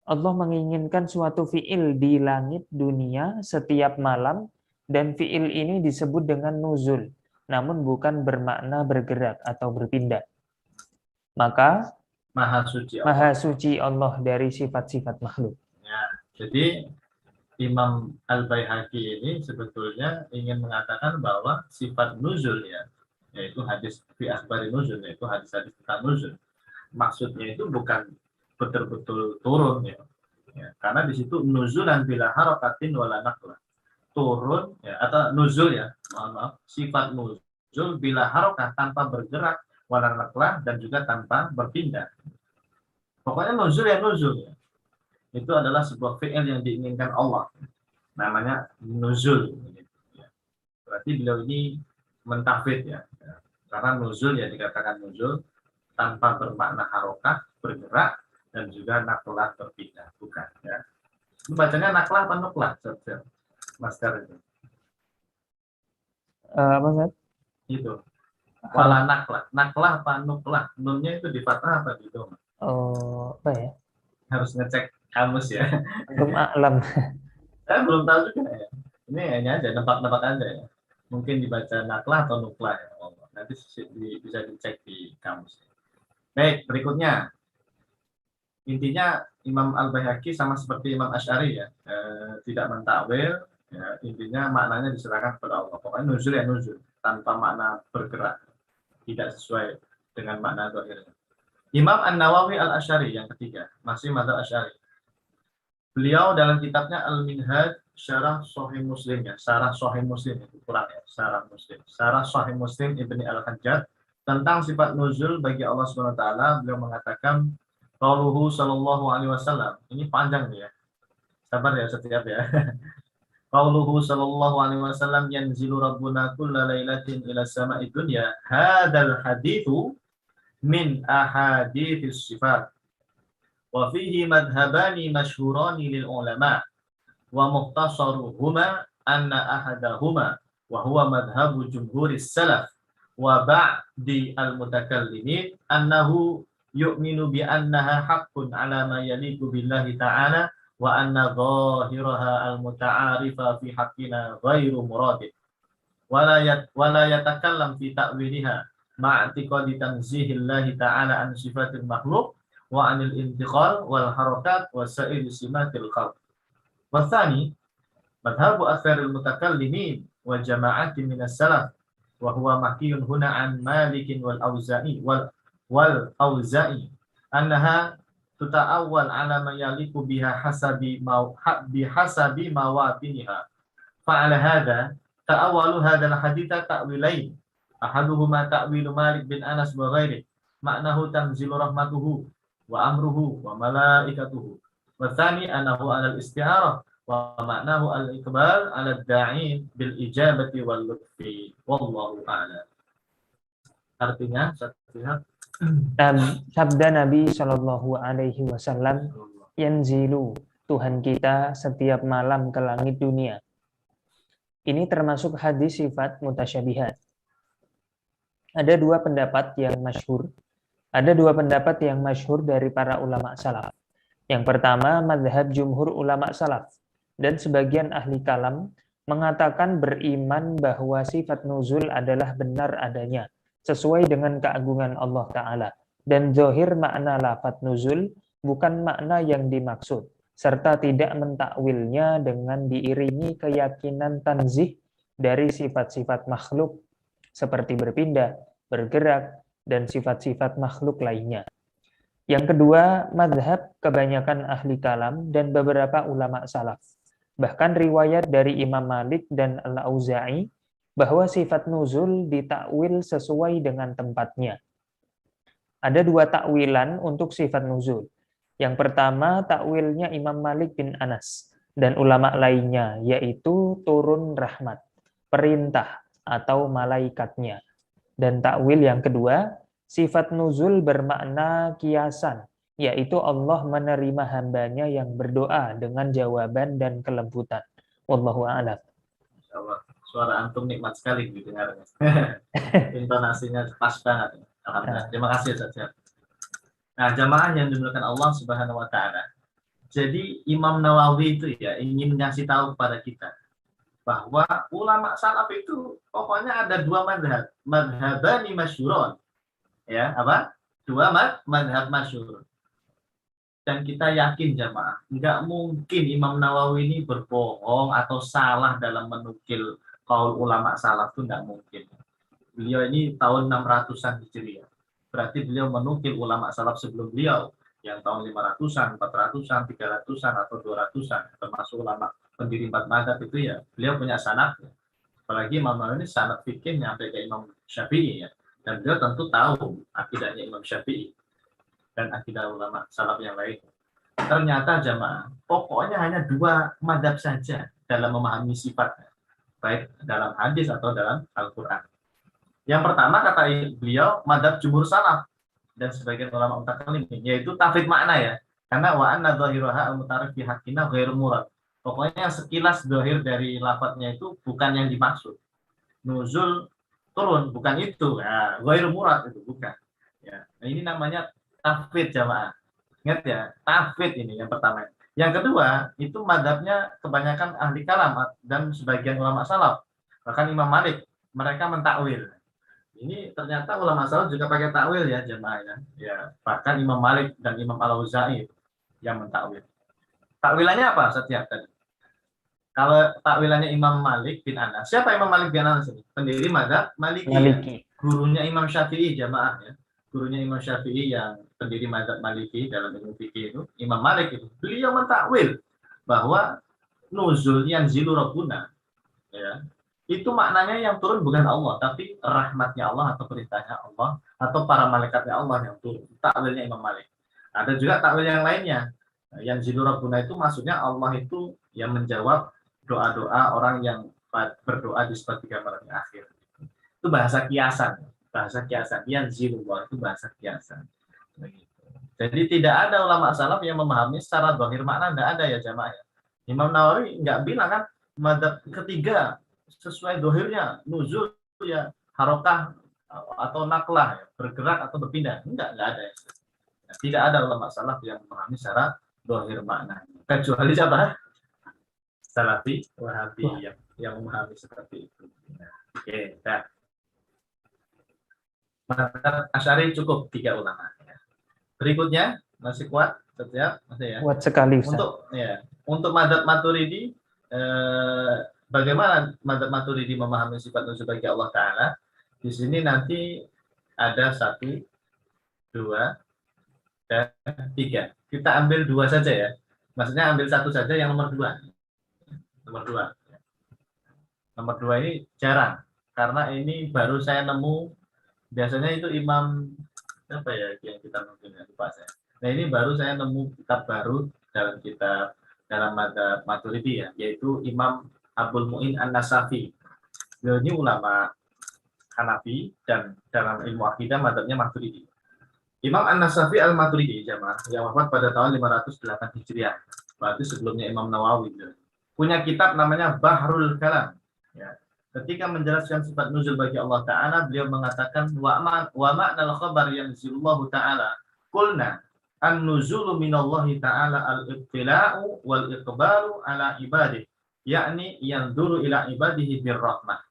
Allah menginginkan suatu fi'il di langit dunia setiap malam, dan fi'il ini disebut dengan nuzul, namun bukan bermakna bergerak atau berpindah. Maka Maha suci Allah dari sifat-sifat makhluk. Ya, jadi Imam Al-Baihaqi ini sebetulnya ingin mengatakan bahwa sifat nuzul ya, yaitu hadis fi akhbari nuzul, yaitu hadis-hadis tentang nuzul. Maksudnya itu bukan betul-betul turun ya. Karena di situ nuzulan bila harakatin wala naqla. Turun ya, atau nuzul ya, maaf, sifat nuzul bila harokat tanpa bergerak wala naklah, dan juga tanpa berpindah. Pokoknya nuzul ya nuzul. Itu adalah sebuah fi'il yang diinginkan Allah. Namanya nuzul. Berarti beliau ini mentafid ya. Karena nuzul ya dikatakan nuzul tanpa bermakna harokah, bergerak, dan juga naklah berpindah. Bukan ya. Itu bacanya naklah apa nuklah? Master itu. Apa Ustaz? Itu. Wala naklah. Naklah apa nuklah? Nunnya itu di fathah apa di doma? Oh, apa ya? Harus ngecek kamus ya. Antum a'lam. Saya belum tahu juga ya. Ini hanya aja, nebak-nebak aja ya. Mungkin dibaca naklah atau nuklah ya. Nanti bisa dicek di kamus. Baik, berikutnya. Intinya Imam Al-Baihaqi sama seperti Imam Asy'ari ya. Tidak mentakwil, ya, intinya maknanya diserahkan kepada Allah. Pokoknya nuzul ya nuzul, tanpa makna bergerak. Tidak sesuai dengan makna zahirnya. Imam An-Nawawi Al-Asy'ari yang ketiga, masih mazhab Asy'ari. Beliau dalam kitabnya Al-Minhaj Syarah Sahih Muslim ya, Syarah Sahih Muslim itu kurang ya, Syarah Muslim. Syarah Sahih Muslim Ibni Al-Hajjaj tentang sifat nuzul bagi Allah Subhanahu wa taala, beliau mengatakan qauluhu sallallahu alaihi wasallam. Ini panjang nih ya. Sabar ya setiap ya. Qauluhu sallallahu alaihi wasallam yanzilu rabbuna kulla lailatin ila sama'i dunya. Hadzal haditsu min ahaditsis sifat. Wa fihi madhhabani masyhurani lil ulama wa mukhtasaruhuma anna ahadahuma wa huwa madhhabu jumhuris salaf wa ba'di al-mutakallimin annahu yu'minu bi annaha haqqun ala ma yaliqu billahi ta'ala wa anna zahiraha al-muta'arifa fi haqqina ghairu muradid wa la yatakallam fi ta'wiliha ma'atiqadi tanzihillahi ta'ala an sifatil makhluk wa anil intiqal wal harakat wa sa'ir simatil khalq. Wa tsani madhhabu aktharil mutakallimin wa jama'atin minas salaf wa huwa mahkiyun huna an Malikin wal Auza'i annaha tuta'awwal ala ma yaliqu biha bihasabi mawatiniha. Fa'ala hadha ta'awwalu hadzal haditha ta'wilain. Ahaduhuma ta'wilu Malik bin Anas wa ghairihi ma'nahu tanzilu rahmatuhu wa amruhu wa malaikatuhu. Wa tsani annahu 'ala al-isti'arah wa ma'nahu al-iqbal 'ala ad-da'in bil ijabati wal lutfi. Wallahu a'lam. Artinya sabda Nabi Shallallahu Alaihi Wasallam, yanzilu, Tuhan kita setiap malam ke langit dunia. Ini termasuk hadis sifat mutasyabihat. Ada dua pendapat yang masyhur. Ada dua pendapat yang masyhur dari para ulama salaf. Yang pertama, mazhab jumhur ulama salaf. Dan sebagian ahli kalam mengatakan beriman bahwa sifat nuzul adalah benar adanya, sesuai dengan keagungan Allah Ta'ala. Dan zahir makna lafaz nuzul bukan makna yang dimaksud, serta tidak mentakwilnya dengan diiringi keyakinan tanzih dari sifat-sifat makhluk, seperti berpindah, bergerak, dan sifat-sifat makhluk lainnya. Yang kedua, mazhab kebanyakan ahli kalam dan beberapa ulama salaf. Bahkan riwayat dari Imam Malik dan Al-Auza'i bahwa sifat nuzul ditakwil sesuai dengan tempatnya. Ada dua takwilan untuk sifat nuzul. Yang pertama, takwilnya Imam Malik bin Anas dan ulama lainnya, yaitu turun rahmat, perintah, atau malaikatnya. Dan takwil yang kedua, sifat nuzul bermakna kiasan, yaitu Allah menerima hambanya yang berdoa dengan jawaban dan kelembutan. Wallahu a'lam. Insyaallah. Suara antum nikmat sekali didengarnya. Intonasinya pas banget. Alhamdulillah. Terima kasih Ustaz. Nah, jamaah yang dimuliakan Allah Subhanahu wa taala. Jadi Imam Nawawi itu ya ingin ngasih tahu kepada kita bahwa ulama salaf itu pokoknya ada dua mazhab, mazhabani masyhuron. Ya, apa? Dua mazhab masyhur. Dan kita yakin jamaah, enggak mungkin Imam Nawawi ini berbohong atau salah dalam menukil kaul ulama salaf, itu enggak mungkin. Beliau ini tahun 600-an Hijriah. Berarti beliau menukil ulama salaf sebelum beliau yang tahun 500-an, 400-an, 300-an atau 200-an, termasuk ulama pendiri empat mazhab itu ya, beliau punya sanad. Apalagi Imam Nawawi ini sanad fikih sampai ke Imam Syafi'i ya. Dan beliau tentu tahu akidahnya Imam Syafi'i dan akidah ulama salaf yang lain. Ternyata jamaah, pokoknya hanya dua madhab saja dalam memahami sifat, baik dalam hadis atau dalam Al-Quran. Yang pertama kata beliau, madhab jumhur salaf dan sebagian ulama mutakallimin, yaitu tafwid makna ya. Karena wa anna dhahiraha al-mutarif fi haqqina ghairu murad. Pokoknya sekilas zahir dari lafadznya itu bukan yang dimaksud. Nuzul turun, bukan itu. Nah, ghairu murad itu bukan. Ya. Nah, ini namanya tafwid jamaah. Ingat ya, tafwid ini yang pertama. Yang kedua, itu madhabnya kebanyakan ahli kalam dan sebagian ulama salaf. Bahkan Imam Malik, mereka mentakwil. Ini ternyata ulama salaf juga pakai takwil ya jemaah ya. Ya, bahkan Imam Malik dan Imam Al-Auza'i yang mentakwil. Takwilannya apa setiap tadi? Kalau takwilannya Imam Malik bin Anas, siapa Imam Malik bin Anas ini? Pendiri mazhab Maliki. Maliki. Ya? Gurunya Imam Syafi'i jemaah ya. Gurunya Imam Syafi'i yang pendiri mazhab Maliki dalam ilmu fikih itu, Imam Malik itu. Beliau mentakwil bahwa nuzul yang zilu rabbuna ya, itu maknanya yang turun bukan Allah, tapi rahmatnya Allah atau perintahnya Allah atau para malaikatnya Allah yang turun. Takwilnya Imam Malik. Ada juga takwil yang lainnya. Yang zilu rabbuna itu maksudnya Allah itu yang menjawab doa-doa orang yang berdoa di sepertiga malam akhir. Itu bahasa kiasan. Bahasa kiasan. Yang zilu itu bahasa kiasan. Jadi tidak ada ulama salaf yang memahami secara zahir makna, tidak ada ya jamaah. Imam Nawawi nggak bilang kan madhab ketiga sesuai dohirnya nuzul ya harokah atau naklah ya, bergerak atau berpindah, enggak ada ya. Tidak ada ulama salaf yang memahami secara dohir makna kecuali siapa? Salafi Wahabi yang memahami seperti itu. Oke, nah. Madhab Asy'ari cukup 3 ulama ya. Berikutnya masih kuat setiap masih ya. Kuat sekali Ustaz. Untuk madhab Maturidi bagaimana madhab Maturidi memahami sifat nuzul bagi Allah Ta'ala? Di sini nanti ada 1, 2, dan 3. Kita ambil 2 saja ya. Maksudnya ambil 1 saja yang nomor 2. Nomor 2. Nomor 2 ini jarang. Karena ini baru saya nemu. Biasanya itu imam, apa ya yang kita mungkin lupa saya. Nah ini baru saya nemu kitab baru dalam madhab Maturidi ya. Yaitu Imam Abdul Mu'in An-Nasafi. Beliau ini ulama Hanafi dan dalam ilmu akidah madhabnya Maturidi. Imam An-Nasafi Al-Maturidi jamaah yang wafat pada tahun 508 Hijriah. Berarti sebelumnya Imam Nawawi. Punya kitab namanya Bahrul Kalam. Ya. Ketika menjelaskan sifat nuzul bagi Allah Ta'ala, beliau mengatakan wa ma'nal khabar yanzilullahu ta'ala qulna an-nuzulu minallahi ta'ala al-ibtila'u wal iqbalu ala ibadih yakni yanzuru ila ibadihi birrahmah.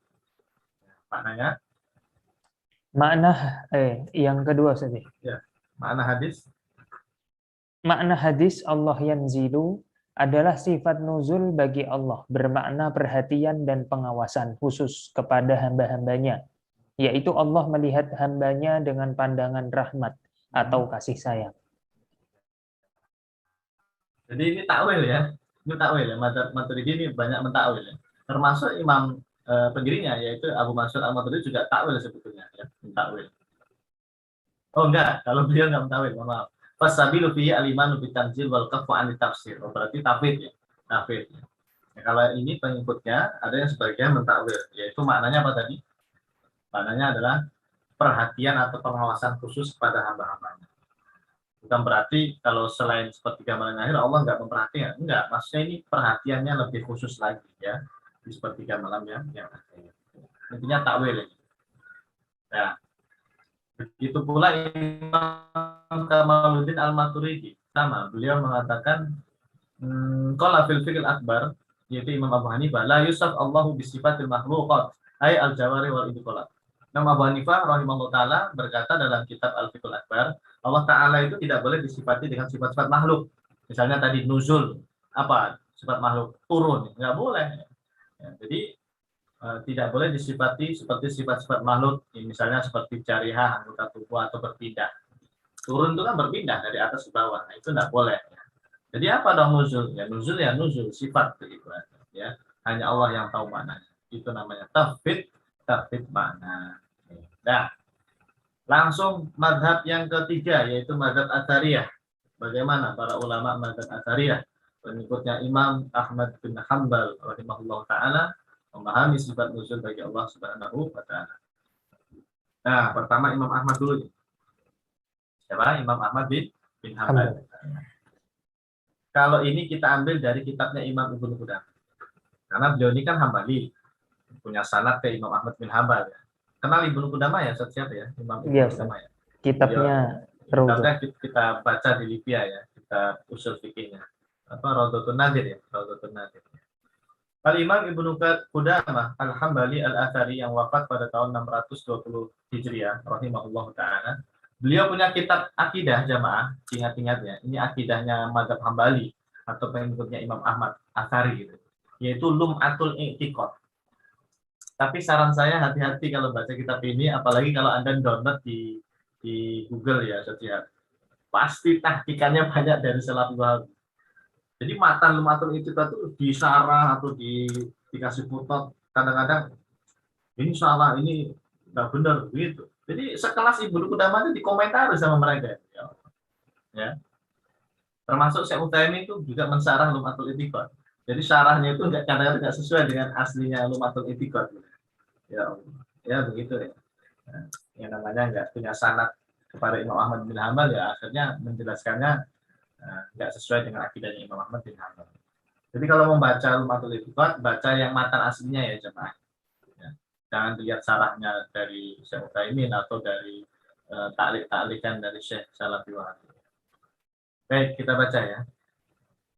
Maknanya yang kedua saja. Ya, makna hadis. Makna hadis Allah yanzilu adalah sifat nuzul bagi Allah, bermakna perhatian dan pengawasan khusus kepada hamba-hambanya, yaitu Allah melihat hambanya dengan pandangan rahmat atau kasih sayang. Jadi ini takwil ya, Maturidi ini banyak mentakwil ya. Termasuk imam pendirinya yaitu Abu Mansur Al-Maturidi juga takwil sebetulnya ya, takwil. Oh enggak, kalau beliau enggak mentakwil, maaf. Fasabilu fi al-imanu bi tanzil wal kafu an tafsir. Oh, berarti tafwid ya. Tafwid. Ya, kalau ini pengikutnya ada yang sebagian mentakwil, yaitu maknanya apa tadi? Maknanya adalah perhatian atau pengawasan khusus kepada hamba-hambanya. Bukan berarti kalau selain sepertiga malam akhir Allah enggak memperhatikan. Enggak, maksudnya ini perhatiannya lebih khusus lagi ya di sepertiga malam yang akhir. Intinya takwil. Ya. Begitu pula Imam Kamaluddin Al-Maturidi sama, beliau mengatakan qala fil fiqh akbar, yaitu Imam Abu Hanifah la yusaf Allahu bi sifatil makhluqat ay al-jawari wal idqalat. Imam Abu Hanifah rahimahullah taala berkata dalam kitab Al-Fiqh Akbar, Allah Taala itu tidak boleh disifati dengan sifat-sifat makhluk. Misalnya tadi nuzul, apa? Sifat makhluk turun, enggak boleh. Ya, jadi tidak boleh disifati seperti sifat-sifat makhluk, misalnya seperti jarihah, anggota tubuh atau berpindah. Turun itu kan berpindah dari atas ke bawah, nah, itu tidak boleh. Ya. Jadi apa dong nuzul? Ya nuzul sifat begitu ya. Hanya Allah yang tahu maknanya. Itu namanya tafwid makna. Nah, Langsung madhab yang ketiga, yaitu madhab Athariyah. Bagaimana para ulama madhab Athariyah, pengikutnya Imam Ahmad bin Hanbal rahimahullah ta'ala, memahami sifat nuzul bagi Allah subhanahu wa ta'ala. Nah, pertama Imam Ahmad dulu. Siapa? Imam Ahmad bin Hanbal. Kalau ini kita ambil dari kitabnya Imam Ibnu Qudamah. Karena beliau ini kan Hambali, punya sanad ke Imam Ahmad bin Hanbal. Ya. Kenal Ibnu Qudamah ya, siapa ya? Imam Ibnu Qudamah ya. Kitabnya kita baca di Libya ya, kita usul fikihnya. Apa Raudhatun Nadir ya, Raudhatun Nadir. Al-Imam Ibnu Qudamah Al-Hambali Al-Athari yang wafat pada tahun 620 Hijriah rahimahullah ta'ala. Beliau punya kitab akidah jamaah, ingat-ingat ya, ini akidahnya Madzhab Hambali atau pengikutnya Imam Ahmad Athari gitu, yaitu Lum'atul I'tiqad. Tapi saran saya hati-hati kalau baca kitab ini, apalagi kalau Anda download di Google ya, setiap pasti tahqiqannya banyak dari salafus Wahabi. Jadi matan Lum'atul I'tiqad itu disarah atau dikasih footnote, kadang-kadang ini salah, ini nggak benar gitu. Jadi sekelas Ibnu Qudamah itu dikomentari sama mereka. Ya. Termasuk Syekh Utsaimin itu juga mensarah Lum'atul I'tiqad. Jadi syarahnya itu kadang-kadang nggak sesuai dengan aslinya Lum'atul I'tiqad. Ya begitu ya. Nah, yang namanya nggak punya sanad kepada Imam Ahmad bin Hanbal ya akhirnya menjelaskannya nggak sesuai dengan akidahnya Imam Ahmad bin Hanbal. Jadi kalau membaca Lum'atul I'tiqad, baca yang matan aslinya ya jemaah. Jangan dilihat sarahnya dari Syekh Utsaimin atau dari taklik-taklikan dari Syekh Salafi Wahabi. Baik, kita baca ya.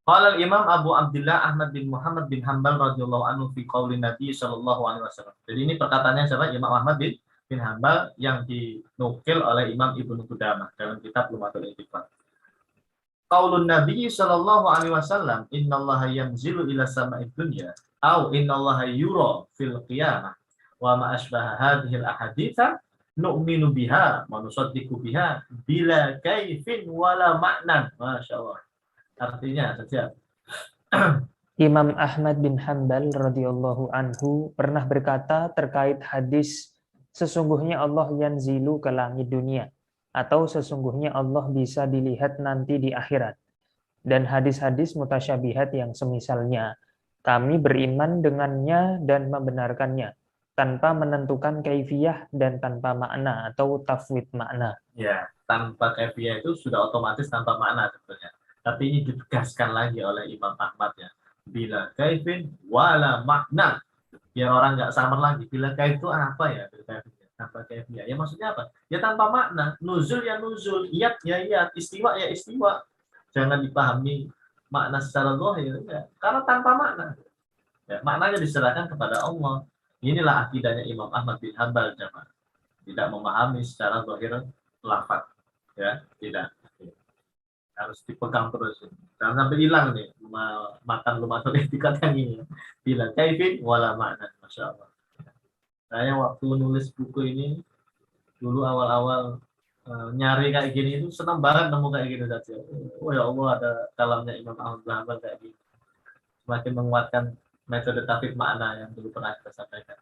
Qala al-Imam Abu Abdullah Ahmad bin Muhammad bin Hanbal radhiyallahu anhu fi qaulin Nabi sallallahu alaihi wasallam. Jadi ini perkataannya siapa? Imam Ahmad bin Hanbal yang dinukil oleh Imam Ibnu Qudamah dalam kitab Lum'atul I'tiqad. Qaulun Nabi sallallahu alaihi wasallam, innallaha yanzilu ila sama'id dunya au innallaha yura fil qiyamah wa ma asbaha hadhil ahaditsa nu'minu biha wa nusaddiqu biha bila kaifin wala ma'nan. Masyaallah. Artinya saja Imam Ahmad bin Hanbal radhiyallahu anhu pernah berkata terkait hadis sesungguhnya Allah yanzilu ke langit dunia atau sesungguhnya Allah bisa dilihat nanti di akhirat, dan hadis-hadis mutasyabihat yang semisalnya, kami beriman dengannya dan membenarkannya tanpa menentukan kaifiyah dan tanpa makna atau tafwid makna. Ya, tanpa kaifiyah itu sudah otomatis tanpa makna sebetulnya. Tapi ini ditegaskan lagi oleh Imam Ahmad ya. Bila kaifin wala makna. Biar orang nggak samar lagi. Bila kaif itu apa ya? Tanpa kaifiyah. Ya maksudnya apa? Ya tanpa makna. Nuzul ya nuzul. Iyat ya iyat. Istiwa ya istiwa. Jangan dipahami makna secara zahir. Ya. Karena tanpa makna. Ya, maknanya diserahkan kepada Allah. Inilah akidahnya Imam Ahmad bin Hanbal jamaah. Tidak memahami secara zahir lafaz. Ya, tidak. Harus dipegang terus. Jangan sampai hilang nih matan Lum'atul I'tiqad yang ini. Bila kaifin wala makna. Masya Allah. Saya waktu nulis buku ini dulu awal-awal nyari kayak gini itu senang banget nemu kayak gini saja. Oh ya Allah, ada kalamnya Imam Ahmad bin Hanbal kayak gini. Semakin menguatkan metode tafsir makna yang dulu pernah kita sampaikan.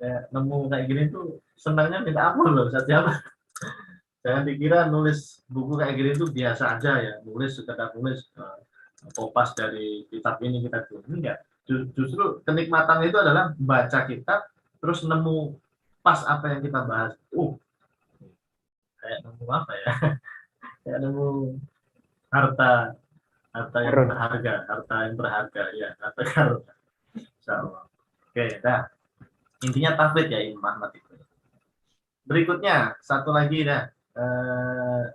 Saya nemu kayak gini tuh senangnya minta ampun loh saja. Jangan dikira nulis buku kayak gini tuh biasa aja ya, nulis sekedar nulis kopas dari kitab ini kita tuh enggak. Justru kenikmatan itu adalah baca kitab terus nemu pas apa yang kita bahas. Kayak nemu apa ya? Kayak nemu harta yang berharga ya, harta karun. Insyaallah. Oke, dah. Intinya tafwid ya Imam Ahmad itu. Berikutnya satu lagi dah.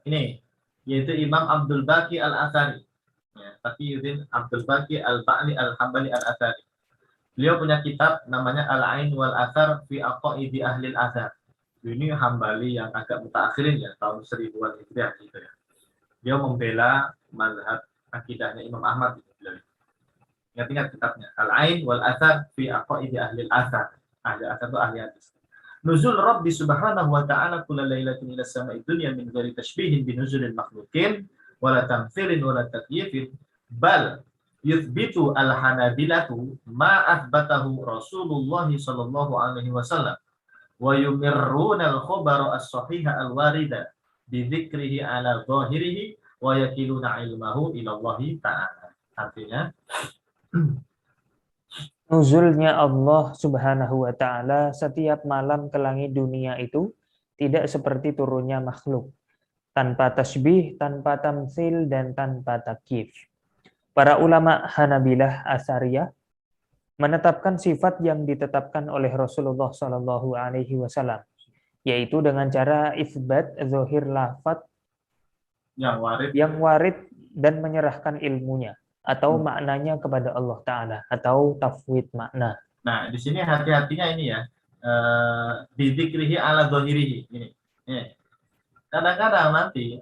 Ini yaitu Imam Abdul Baqi Al-Athari. Ya, Taqiyuddin Abdul Baqi Al-Ba'li Al-Hambali Al-Athari. Beliau punya kitab namanya Al-Ain wal Athar fi Aqaidi Ahli Al-Athar. Ini Hambali yang agak mutaakhirin ya, tahun 1000-an Hijriah gitu ya. Dia membela mazhab akidahnya Imam Ahmad gitu. Ingat-ingat kitabnya Al-Ain wal Athar fi Aqaidi Ahli Al-Athar. Ahli Al-Athar itu ahli hadis. Nuzul Rabbi subhanahu wa ta'ala kulla lailatin ila samai dunya min ghairi tashbihin bi nuzulil makhluqin wala tamthilin wala takyifin bal yuthbitu al-hanabilatu ma athbatahu Rasulullah sallallahu alaihi wasallam wa yumirruna al-khabara as-sahiha al-warida bi dzikrihi ala zahirihi wa yakiluna ilmahu ila Allah ta'ala. Artinya Nuzulnya Allah Subhanahu wa taala setiap malam ke langit dunia itu tidak seperti turunnya makhluk, tanpa tasbih, tanpa tamtsil, dan tanpa takyif. Para ulama Hanabilah Asariyah menetapkan sifat yang ditetapkan oleh Rasulullah Shallallahu Alaihi Wasallam, yaitu dengan cara isbat zahir lafaz yang warid dan menyerahkan ilmunya atau maknanya kepada Allah Ta'ala atau tafwid makna. Nah, di sini hati-hatinya ini ya, bidzikrihi ala zahirihi ini. Kadang-kadang nanti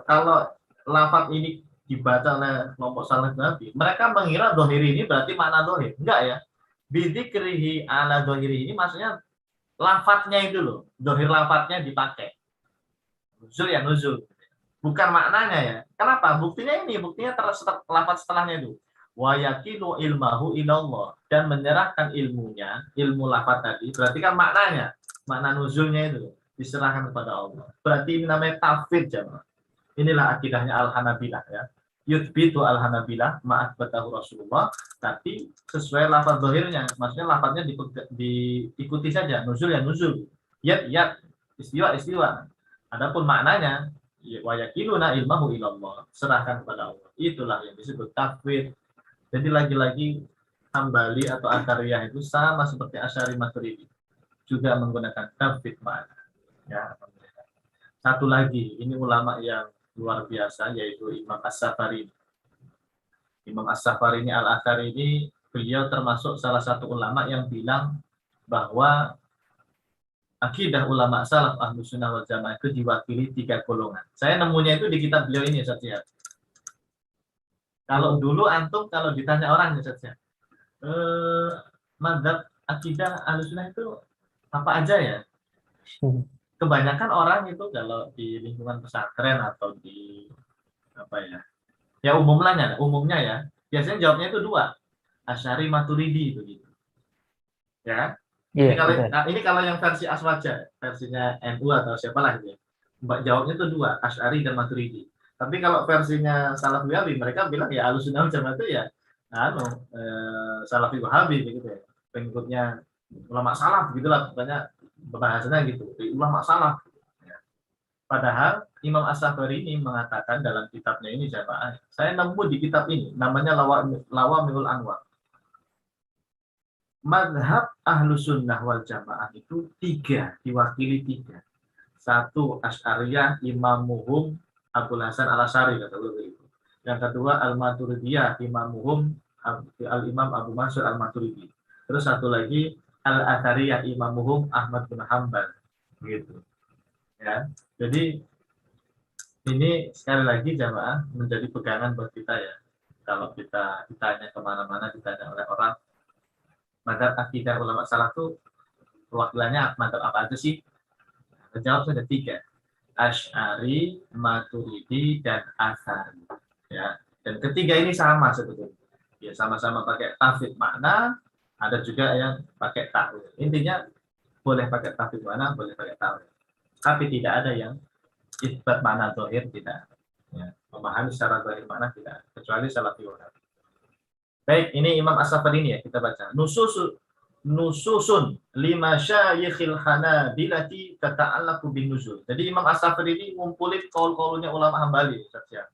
kalau lafaz ini dibaca oleh kelompok salaf Nabi, mereka mengira zahiri ini berarti makna zahir. Enggak ya. Bidzikrihi ala zahirihi ini maksudnya lafaznya itu loh, zahir lafaznya dipakai. Nuzul ya nuzul. Bukan maknanya ya. Kenapa? Buktinya lafaz setelahnya itu. Wa yakilu ilmahu ilallah, dan menyerahkan ilmunya, ilmu lafaz tadi, berarti kan maknanya, makna nuzulnya itu diserahkan kepada Allah. Berarti ini namanya tafwid jemaah. Inilah akidahnya Al-Hanabilah ya. Yuthbitu Al-Hanabilah ma'athbatahu Rasulullah, tapi sesuai lafaz zahirnya, maksudnya lafaznya diikuti saja, nuzul ya nuzul, yat yat, istiwa istiwa. Adapun maknanya wa yakiluna ilmahu ilallah, serahkan kepada Allah. Itulah yang disebut tafwid. Jadi lagi-lagi Hambali atau Asariyah itu sama seperti Asy'ari Maturidi, juga menggunakan tafwid makna. Ya. Satu lagi, ini ulama yang luar biasa, yaitu Imam As-Safari. Imam As-Safari ini Al-Athari ini, beliau termasuk salah satu ulama yang bilang bahwa akidah ulama salaf Ahlus Sunnah wal Jamaah itu diwakili 3 golongan. Saya nemunya itu di kitab beliau ini, Ustaz ya. Kalau dulu antum kalau ditanya orang, Ustaz ya, mazhab akidah Ahlus Sunnah itu apa aja ya? Kebanyakan orang itu kalau di lingkungan pesantren atau di apa ya umumnya ya, biasanya jawabnya itu 2, Asy'ari Maturidi itu gitu ya. Ini kalau yang versi Aswaja, versinya NU atau siapalah gitu ya, jawabnya itu 2, Asy'ari dan Maturidi. Tapi kalau versinya Salafi Wahabi, mereka bilang ya Ahlus Sunnah wal Jamaah itu ya Salafi Wahabi gitu ya, pengikutnya ulama salaf gitulah, pokoknya bahasanya gitu, ulama salaf. Padahal Imam As-Safari ini mengatakan dalam kitabnya ini, jamaah, saya nemu di kitab ini, namanya Lawamihul Anwar. Madhab Ahlus Sunnah wal Jamaah itu 3, diwakili 3. 1 Asy'ariyah, imamuhum Abul Hasan Al-Asy'ari, kata beliau itu. Yang kedua Al-Maturidiyah, imamuhum Al-Imam Abu Mansur Al-Maturidi. Terus satu lagi Al-Athariyah, imamuhum Ahmad bin Hanbal. Gitu. Ya. Jadi ini sekali lagi jamaah menjadi pegangan buat kita ya. Kalau kita ditanya kemana-mana, ditanya oleh orang, mazhab akidah ulama salaf itu perwakilannya mazhab apa aja sih? Jawab saja 3. Asy'ari, Maturidi, dan Asy'ari. Ya. Dan ketiga ini sama sebetulnya. Ya, sama-sama pakai tafwid makna, ada juga yang pakai ta'wil. Intinya boleh pakai tafwid makna, boleh pakai ta'wil. Tapi tidak ada yang isbat makna zahir, tidak. Ya, memahami secara zahir makna tidak, kecuali Salafi Wahabi. Baik, ini Imam As-Safari ini ya, kita baca. Nususun lima syayikhil Hanabilati tata'allaqu bin nuzul. Jadi Imam As-Safari ini ngumpulin qaul-qaulnya ulama Hambali, saja.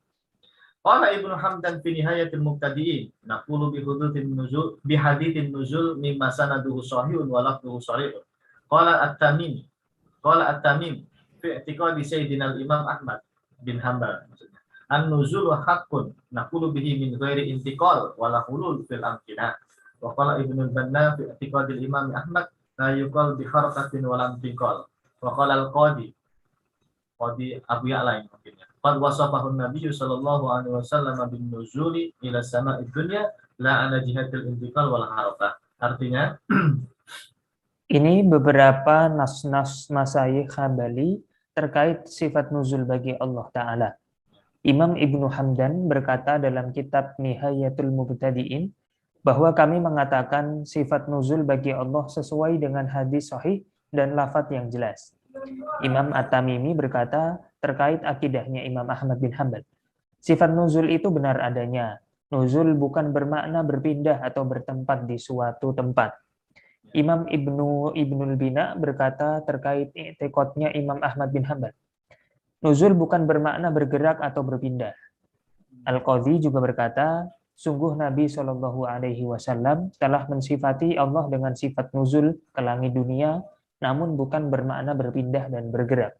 Qala Ibnu Hamdan fi Nihayatil Mubtadi'in, naqulu bi hudutsin nuzul bi haditsin nuzul mimma sanaduhu sahihun wa lafdhuhu sahihun. Qala At-Tamimi, fi i'tiqadi Sayyidina Imam Ahmad bin Hanbal, maksudnya. An-nuzulu haqqun naqulu bihi min ghairi intiqal wala hulul fil amkinah. Wa qala Ibnu Banna fi i'tiqadil Imam Ahmad la yuqal bi harakatin wa lam tinqal. Wa qala al-Qadi Abu Ya'la mungkin ya. Qad wasafahu an-nabiy sallallahu alaihi wasallam bin nuzuli ila sama'id dunya la ala jihatil intiqal wal harakah. Artinya ini beberapa nas-nas masyayikh Hambali terkait sifat nuzul bagi Allah Ta'ala. Imam Ibnu Hamdan berkata dalam kitab Nihayatul Mubtadi'in bahwa kami mengatakan sifat nuzul bagi Allah sesuai dengan hadis sahih dan lafadz yang jelas. Imam At-Tamimi berkata terkait akidahnya Imam Ahmad bin Hanbal, sifat nuzul itu benar adanya. Nuzul bukan bermakna berpindah atau bertempat di suatu tempat. Imam Ibnul Bina berkata terkait i'tiqadnya Imam Ahmad bin Hanbal, nuzul bukan bermakna bergerak atau berpindah. Al-Qadhi juga berkata, sungguh Nabi Shallallahu Alaihi Wasallam telah mensifati Allah dengan sifat nuzul ke langit dunia, namun bukan bermakna berpindah dan bergerak.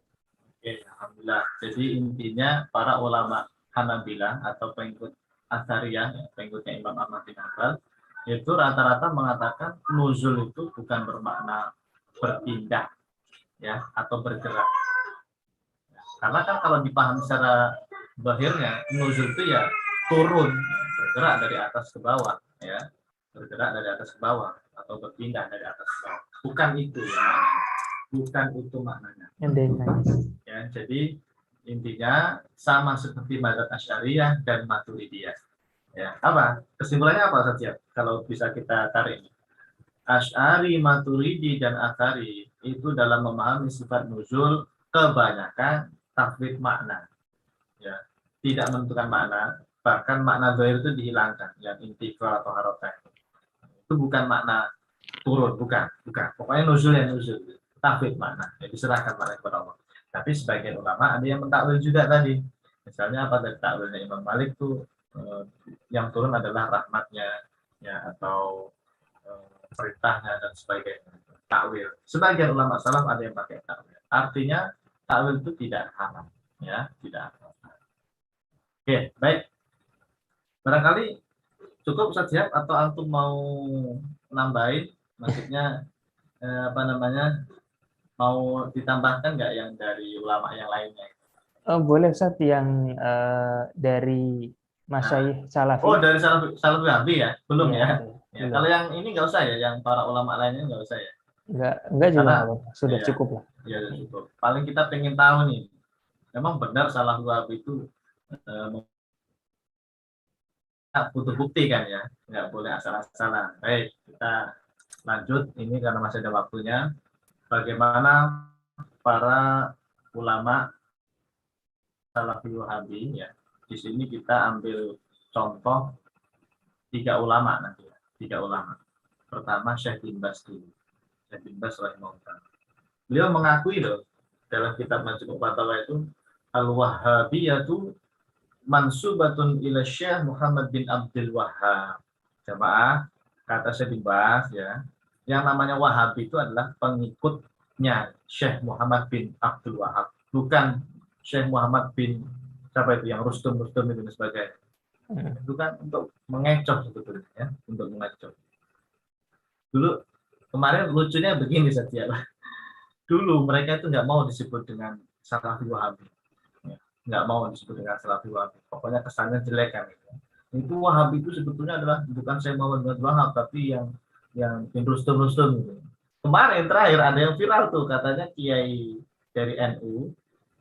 Oke, alhamdulillah. Jadi intinya para ulama Hanabilah atau pengikut Asy'ariyah, pengikutnya Imam Ahmad bin Hanbal, itu rata-rata mengatakan nuzul itu bukan bermakna berpindah ya atau bergerak. Karena kan kalau dipahami secara bahirnya, nuzul itu ya turun, bergerak dari atas ke bawah, ya, bergerak dari atas ke bawah atau berpindah dari atas ke bawah. Bukan itu ya, bukan itu maknanya. Ya, jadi intinya sama seperti madzhab Asy'ariyah dan Maturidiyah. Ya, apa kesimpulannya apa saja? Kalau bisa kita tarik, Asy'ari, Maturidi dan Atsari itu dalam memahami sifat nuzul kebanyakan tafwid makna, ya, tidak menentukan makna, bahkan makna zahir itu dihilangkan, yang intikal atau harokat itu bukan makna turun, bukan, pokoknya nuzul ya nuzul, tafwid makna, ya, diserahkan makna kepada Allah. Tapi sebagian ulama ada yang mentakwil juga tadi, misalnya apa dari takwilnya Imam Malik tuh yang turun adalah rahmatnya, ya, atau perintahnya dan sebagainya, takwil. Sebagian ulama salaf ada yang pakai takwil, artinya takwil itu tidak haram, ya, tidak haram. Oke, baik. Barangkali cukup Ustaz Syihab atau antum mau nambahin, maksudnya apa namanya, mau ditambahkan nggak yang dari ulama yang lainnya? Boleh Ustaz, yang dari Masyayikh Salafi. Oh, dari Salafi Wahabi ya? Belum ya? Ya, Belum. kalau yang ini nggak usah ya, yang para ulama lainnya nggak usah ya? Enggak juga Karena apa-apa. Sudah ya, cukup lah. ya cukup. Paling kita pengen tahu nih, memang benar Salafi Wahabi itu butuh bukti kan ya, nggak boleh asal-asalan. Baik, kita lanjut ini karena masih ada waktunya. Bagaimana para ulama Salafi Wahabi ya? Di sini kita ambil contoh 3 ulama nanti ya, 3 ulama. Pertama Syekh bin Baz dulu. Syekh bin Baz rahimahullah. Beliau mengakui loh dalam kitab Majmu' Fatawa itu al-Wahhabiyatu mansubatun ila Syekh Muhammad bin Abdul Wahhab. Jamaah, kata Syekh bin Baz ya, yang namanya Wahabi itu adalah pengikutnya Syekh Muhammad bin Abdul Wahhab, bukan Syekh Muhammad bin siapa itu yang Rustum itu dan sebagainya. Itu kan untuk mengecoh sebetulnya ya, untuk mengecoh. Dulu kemarin lucunya begini saja, dulu mereka itu nggak mau disebut dengan Salafi Wahabi, nggak mau disebut dengan Salafi Wahabi, pokoknya kesannya jelek kan. Itu Wahabi itu sebetulnya adalah bukan Syekh Muhammad bin Wahab, tapi yang Rustum gitu. Kemarin terakhir ada yang viral tuh, katanya kiai dari NU,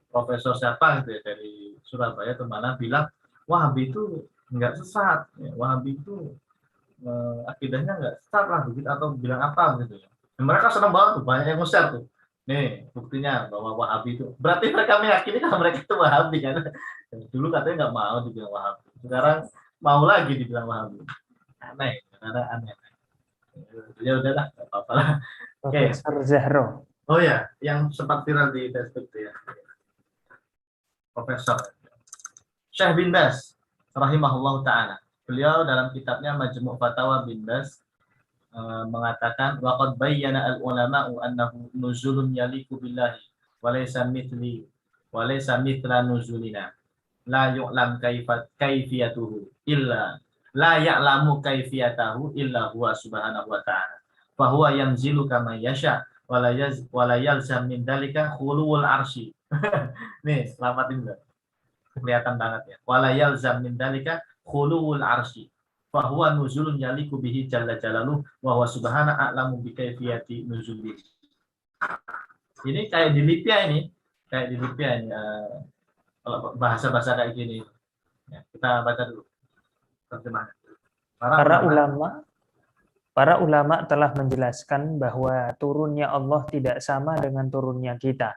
profesor siapa gitu ya, dari Surabaya kemana, bilang Wahabi itu nggak sesat, ya, Wahabi itu akidahnya nggak sesat lah begitu, atau bilang apa gitu ya. Dan mereka senang banget tuh, banyak yang nge-share tuh. Nih buktinya bahwa Wahabi itu, berarti mereka meyakini kalau mereka itu Wahabi kan. Dulu katanya nggak mau dibilang Wahabi, sekarang mau lagi dibilang Wahabi. Aneh, karena aneh. Ya udahlah, nggak apa-apa lah. Profesor Zahro. Oh ya, yang sempat viral di Facebook itu ya. Profesor Syekh bin Baz rahimahullah ta'ala. Beliau dalam kitabnya Majmu' Fatawa bin Baz mengatakan waqad bayyana al-ulama'u annahu nuzulun yaliku billahi wa laysa mithla nuzulina la yu'lam kaifiyatuhu illa la ya'lamu kaifiyatahu illa huwa subhanahu wa ta'ala fa huwa yanzilu kama yasha wa la yalzam min dalika khuluwul arsy. Nih, selamatin dulu. Kelihatan banget ya. Wala yalzam min dalika khuluwul arsy. Fa huwa nuzulun yaliku bihi jalla jalaluhu wa huwa subhana a'lamu bi kaifiyati nuzuli. Ini kayak di Libya ini. Kayak di Libya ini kalau bahasa-bahasa kayak gini. Ya, kita baca dulu terjemahnya. Para ulama Para ulama telah menjelaskan bahwa turunnya Allah tidak sama dengan turunnya kita.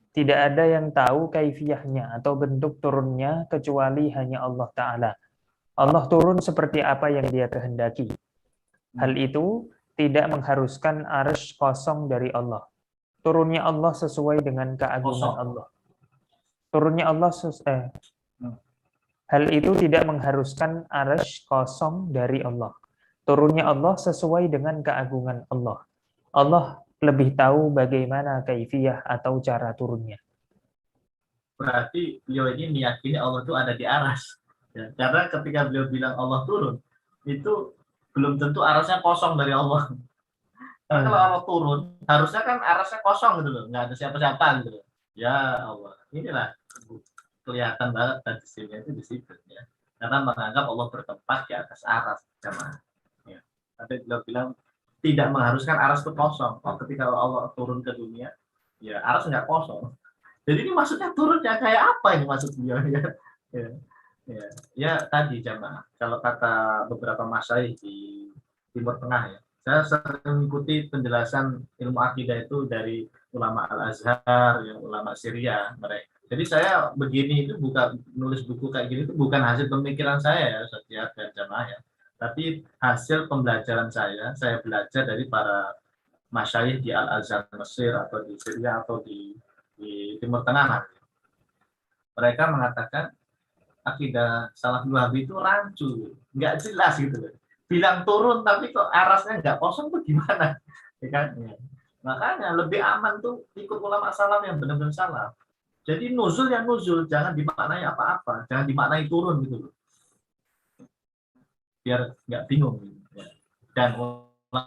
Tidak ada yang tahu kaifiyahnya atau bentuk turunnya kecuali hanya Allah Ta'ala. Allah turun seperti apa yang Dia kehendaki. Hal itu tidak mengharuskan arsy kosong dari Allah. Turunnya Allah sesuai dengan keagungan Kosong. Allah. Turunnya Allah Hal itu tidak mengharuskan arsy kosong dari Allah. Turunnya Allah sesuai dengan keagungan Allah. Allah lebih tahu bagaimana kaifiyah atau cara turunnya. Berarti beliau ini meyakini Allah itu ada di aras. Ya, karena ketika beliau bilang Allah turun, itu belum tentu arasnya kosong dari Allah. Karena kalau Allah turun, harusnya kan arasnya kosong gitu loh, nggak ada siapa-siapa gitu loh. Ya Allah, inilah kelihatan banget tadi sini itu di situ ya. Karena menganggap Allah bertempat di atas aras jamaah. Ya. Tapi beliau bilang tidak mengharuskan aras itu kosong. Oh, ketika Allah turun ke dunia, ya aras nggak kosong. Jadi ini maksudnya turunnya kayak apa ini maksud beliau ya? Ya, ya, ya tadi jamaah. Kalau kata beberapa masyaikh di Timur Tengah ya, saya sering mengikuti penjelasan ilmu akidah itu dari ulama Al-Azhar, ya, ulama Syria mereka. Jadi saya begini itu bukan nulis buku kayak gini itu bukan hasil pemikiran saya ya, setiap dan jamaah ya. Tapi hasil pembelajaran saya belajar dari para masyayikh di Al-Azhar Mesir atau di Syria atau di Timur Tengah. Mereka mengatakan akidah Salafiyun Wahabi itu rancu, nggak jelas gitu loh. Bilang turun tapi kok arasnya nggak kosong tuh gimana? Ya kan? Ya. Makanya lebih aman tuh ikut ulama salaf yang benar-benar salaf. Jadi nuzul yang nuzul, jangan dimaknai apa-apa, jangan dimaknai turun gitu loh. Biar nggak bingung. Ya. Dan ulama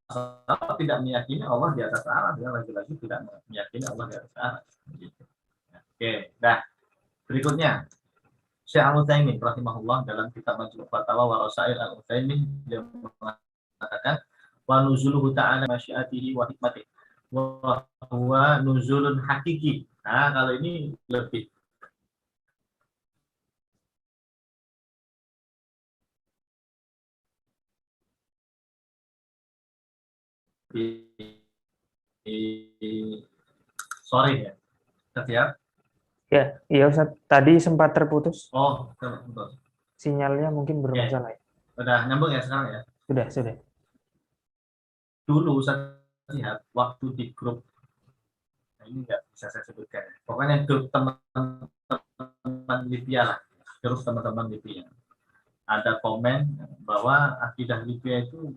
salaf tidak meyakini Allah di atas aras, ya lagi-lagi tidak meyakini Allah di atas aras. Gitu. Oke, dah. Berikutnya, Syekh Al-Utsaimin rahimahullah dalam kitab Majmu' Fatawa wa Rasail Al-Utsaimin dia mengatakan wa nuzuluhu ta'ala masyiatihi wa hikmatih wa huwa nuzulun hakiki. Nah, kalau ini lebih sorry ya. Siap? Ya, iya Ustaz. Tadi sempat terputus. Oh, betul. Sinyalnya mungkin Oke. bermasalah ya. Udah nyambung ya sekarang ya. Sudah. Dulu saya lihat waktu di grup, nah ini nggak bisa saya sebutkan. Pokoknya grup teman-teman Libya lah, grup teman-teman Libya. Ada komen bahwa akidah Libya itu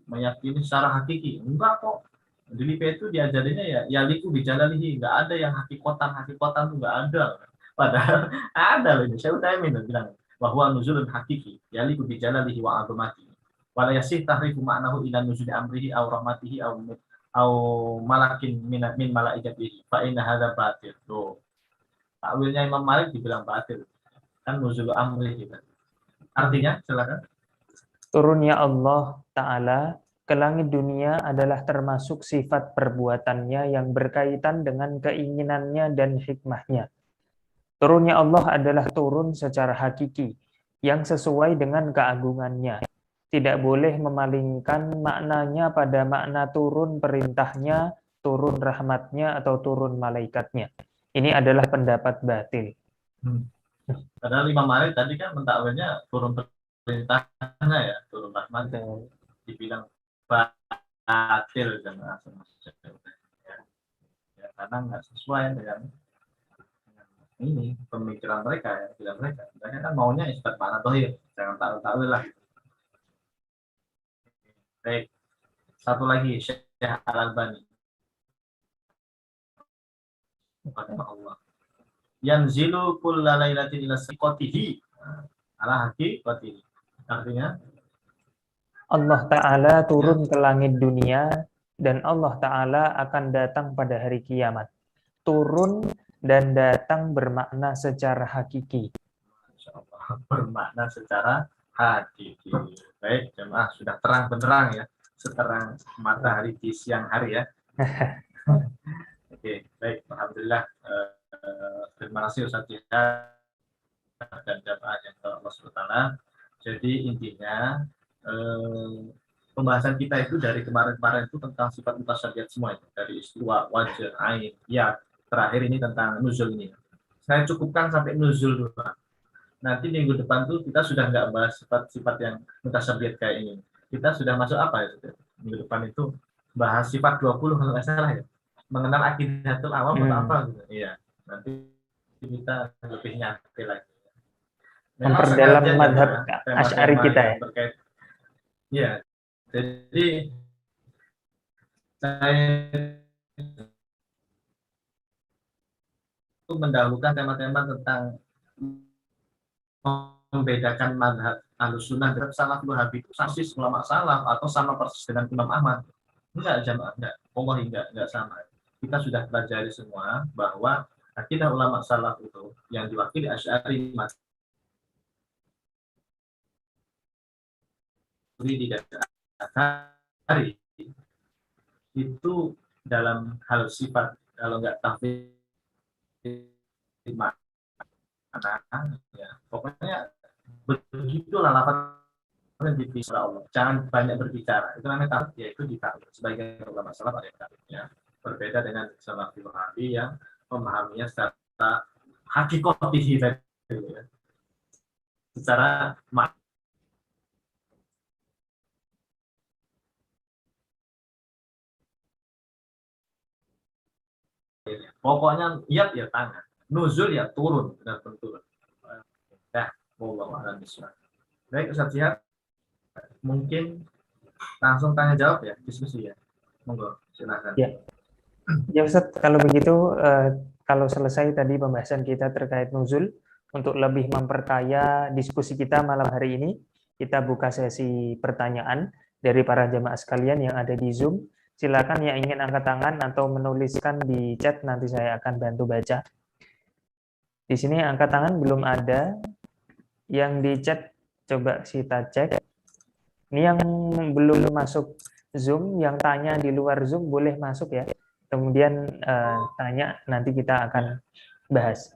meyakini secara hakiki. Enggak kok. Di Libya itu diajarinya ya liku bijalalihi, nggak ada yang hakikotan tuh nggak ada. Padahal ada loh ini. Saya Utsaimin bilang bahwa nuzulun hakiki, ya liku bijalalihi wa azamati. Wala yasih tahrifu ma'nahu ila nuzuli amrihi aw rahmatihi aw malakin min malaikatihi. Fa inna hadza batil. Tuh. Takwilnya Imam Malik dibilang batil. Kan nuzul amri gitu. Artinya, silakan. Turunnya Allah Ta'ala ke langit dunia adalah termasuk sifat perbuatannya yang berkaitan dengan keinginannya dan hikmahnya. Turunnya Allah adalah turun secara hakiki, yang sesuai dengan keagungannya. Tidak boleh memalingkan maknanya pada makna turun perintahnya, turun rahmatnya, atau turun malaikatnya. Ini adalah pendapat batil. Padahal Imam Malik tadi kan mentakwilnya turun perintahnya ya, turun rahmat dibilang batil dan ya, ya, karena nggak sesuai dengan ini pemikiran mereka ya, tidak mereka kan maunya isbat makna tohir, jangan takwil lah. Baik, satu lagi Syekh Al-Albani Allah yanzilu kulla lailatin ila siqatihi ala haqiqatihi. Artinya Allah Ta'ala turun ke langit dunia dan Allah Ta'ala akan datang pada hari kiamat. Turun dan datang bermakna secara hakiki. Bermakna secara hakiki. Baik, jemaah sudah terang benderang ya, seterang matahari di siang hari ya. Oke, baik, alhamdulillah. Terima kasih Ustaz dan jemaah yang Allah SWT. Jadi intinya pembahasan kita itu dari kemarin-kemarin itu tentang sifat mutasyabbihat semua itu, dari istiwa, wajah, ain, ya, terakhir ini tentang nuzul ini. Saya cukupkan sampai nuzul dulu. Nanti minggu depan tuh kita sudah nggak bahas sifat-sifat yang mutasyabbihat kayak ini. Kita sudah masuk apa ya? Minggu depan itu bahas sifat 20 kalau nggak salah ya. Mengenal akidatul awam atau apa gitu. Iya. Nanti kita lebih nyampe lagi. Memang Memperdalam sengaja madhab Asy'ari tema-tema kita yang ya. terkait. Ya, jadi saya itu mendahulukan tema-tema tentang membedakan madhab Ahlussunnah dan salaf Wahabi itu sasis ulama salaf atau sama persis dengan Imam Ahmad. Enggak, jamaah, enggak. Allah enggak sama. Kita sudah pelajari semua bahwa akidah ulama salaf itu yang diwakili Asy'ari, Maturidi dan Asy'ari itu dalam hal sifat, kalau enggak tafsir mana ya, pokoknya begitulah lafaz dipisah Allah. Jangan banyak berbicara. Itu namanya taklid, yaitu ditaklid. Sebagian ulama salaf ada yang taklidnya. Berbeda dengan salaf Wahabi yang memahaminya secara hakikati tadi ya. Secara pokoknya ya tangan, nuzul ya turun dan turun. Dah, wallahu a'lam bishawab. Baik, Ustaz Syihab, mungkin langsung tanya jawab ya, diskusi ya. Monggo, silakan. Ya. Ya Ustaz, kalau begitu kalau selesai tadi pembahasan kita terkait nuzul, untuk lebih memperkaya diskusi kita malam hari ini, kita buka sesi pertanyaan dari para jamaah sekalian yang ada di Zoom. Silakan yang ingin angkat tangan atau menuliskan di chat, nanti saya akan bantu baca. Di sini angkat tangan belum ada. Yang di chat coba kita cek. Ini yang belum masuk Zoom, yang tanya di luar Zoom boleh masuk ya. Kemudian tanya, nanti kita akan bahas.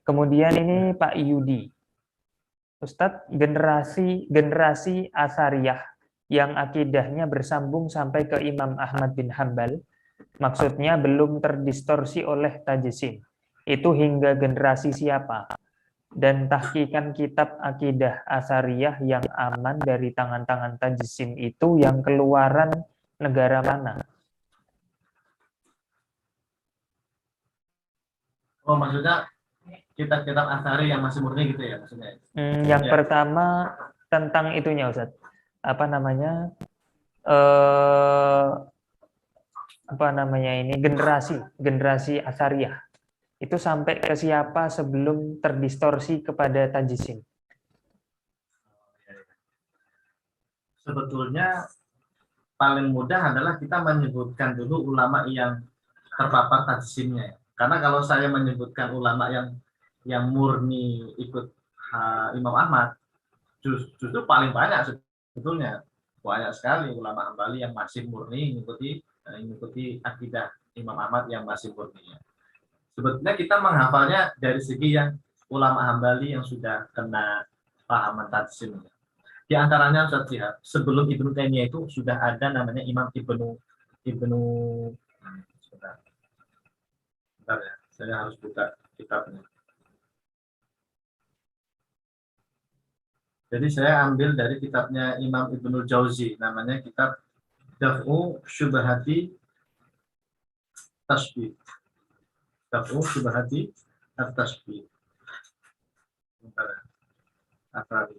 Kemudian ini Pak Yudi. Ustadz, generasi Asariyah yang akidahnya bersambung sampai ke Imam Ahmad bin Hambal, maksudnya belum terdistorsi oleh tajsim. Itu hingga generasi siapa? Dan tahqiqan kitab akidah Asariyah yang aman dari tangan-tangan tajsim itu yang keluaran negara mana? Oh, maksudnya kitab-kitab Asy'ari yang masih murni gitu ya maksudnya? Yang pertama tentang itunya Ustaz. Apa namanya? Ini generasi Asy'ariyah. Itu sampai ke siapa sebelum terdistorsi kepada tajsim? Sebetulnya paling mudah adalah kita menyebutkan dulu ulama yang terpapar tajsimnya. Karena kalau saya menyebutkan ulama yang murni ikut Imam Ahmad, justru paling banyak sebetulnya. Banyak sekali ulama Hambali yang masih murni mengikuti akidah Imam Ahmad yang masih murni. Sebetulnya kita menghafalnya dari segi yang ulama Hambali yang sudah kena pahaman tajsim. Di antaranya Ustaz Syihab, sebelum Ibnu Taimiyah itu sudah ada namanya Imam Ibnu sebentar ya, saya harus buka kitabnya. Jadi saya ambil dari kitabnya Imam Ibnul Jauzi, namanya kitab Daf'u Syubhati Tashbih. Daf'u Syubhati At-Tashbih. Athari.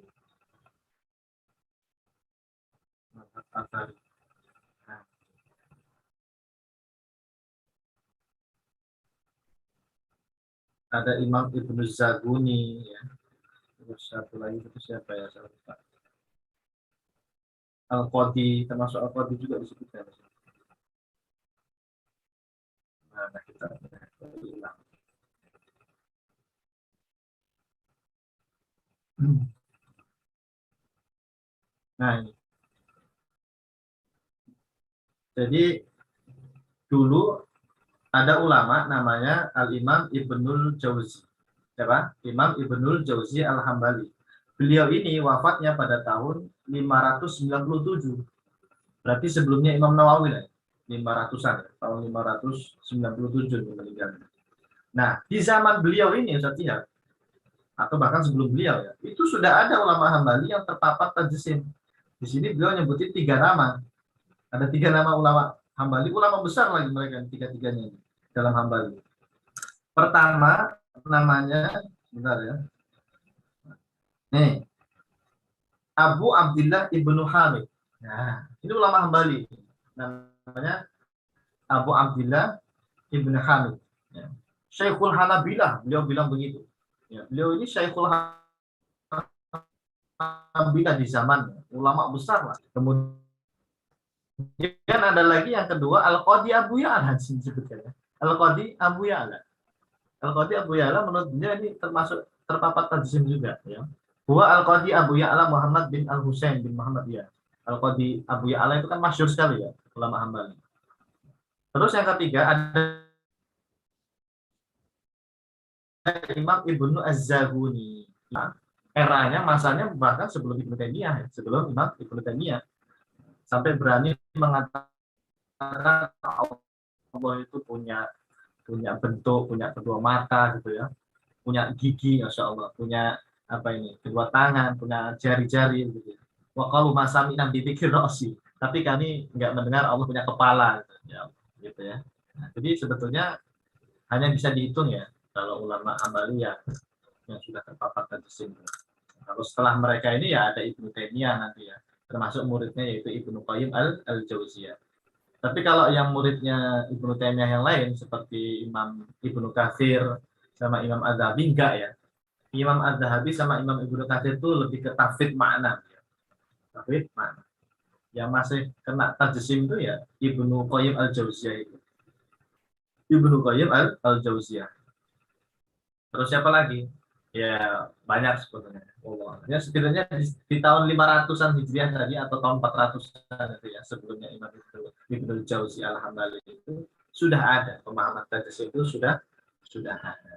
Ada Imam Ibnu Zaguni ya. Terus satu lagi itu siapa ya, saya lupa. Al-Qadi, termasuk Al-Qadi juga disebutkan. Nah, kita ulang. Nah, ini. Jadi dulu ada ulama namanya Al-Imam Ibnul Jauzi. Siapa? Imam Ibnul Jauzi Al-Hambali. Beliau ini wafatnya pada tahun 597. Berarti sebelumnya Imam Nawawi lah. 500-an, tahun 597 meninggal. Nah, di zaman beliau ini Ustaz Tihab, atau bahkan sebelum beliau ya, itu sudah ada ulama Hambali yang terpapar tajsim. Di sini beliau nyebutin 3 nama. Ada 3 nama ulama Hambali, ulama besar lagi mereka tiga-tiganya ini dalam Hambali. Pertama namanya, bentar ya. Nih, Abu Abdillah Ibnu Hamid. Nah, ini ulama Hambali. Namanya Abu Abdillah Ibnu Hamid. Ya. Syekhul Hanabilah, beliau bilang begitu. Ya, beliau ini Syekhul Hanabilah di zaman ulama besar lah. Kemudian ada lagi yang kedua Al-Qadi Abu Ya'la disebutkan. Al-Qadi Abu Ya'la. Al-Qadi Abu Ya'la menurut dia ini termasuk terpapar tajsim juga ya. Bahwa Al-Qadi Abu Ya'la Muhammad bin Al-Husain bin Muhammad ya. Al-Qadi Abu Ya'la itu kan masyhur sekali ya ulama Hambali. Terus yang ketiga ada Imam Ibnu Az-Zaghuni. Nah, eranya masanya bahkan sebelum Ibnu Taimiyah, sebelum Imam Ibnu Taimiyah sampai berani mengatakan Allah itu punya bentuk, punya kedua mata gitu ya, punya gigi, masya Allah, punya apa ini, kedua tangan, punya jari-jari gitu. Wa qalu ma sami'na bi dzikri ra'si. Tapi kami enggak mendengar Allah punya kepala gitu ya. Gitu ya. Nah, jadi sebetulnya hanya bisa dihitung ya kalau ulama Hambali yang sudah terpapar tajsim. Kalau setelah mereka ini ya ada Ibnu Taimiyah nanti ya, termasuk muridnya yaitu Ibnu Qayyim al-Jauziyah. Tapi kalau yang muridnya Ibnu Taimiyah yang lain seperti Imam Ibnu Katsir sama Imam Az-Zahabi enggak ya. Imam Az-Zahabi sama Imam Ibnu Katsir itu lebih ke tafsir makna. Tafsir makna. Yang masih kena tajsim itu ya Ibnu Qayyim al-Jauziyah itu. Ibnu Qayyim al-Jauziyah. Terus siapa lagi? Ya banyak sebetulnya. Ya setidaknya di tahun 500-an Hijriah tadi atau tahun 400-an itu ya sebelumnya Imam Ibnu Jauzi al-Hambali itu sudah ada pemahaman tajsim itu sudah ada.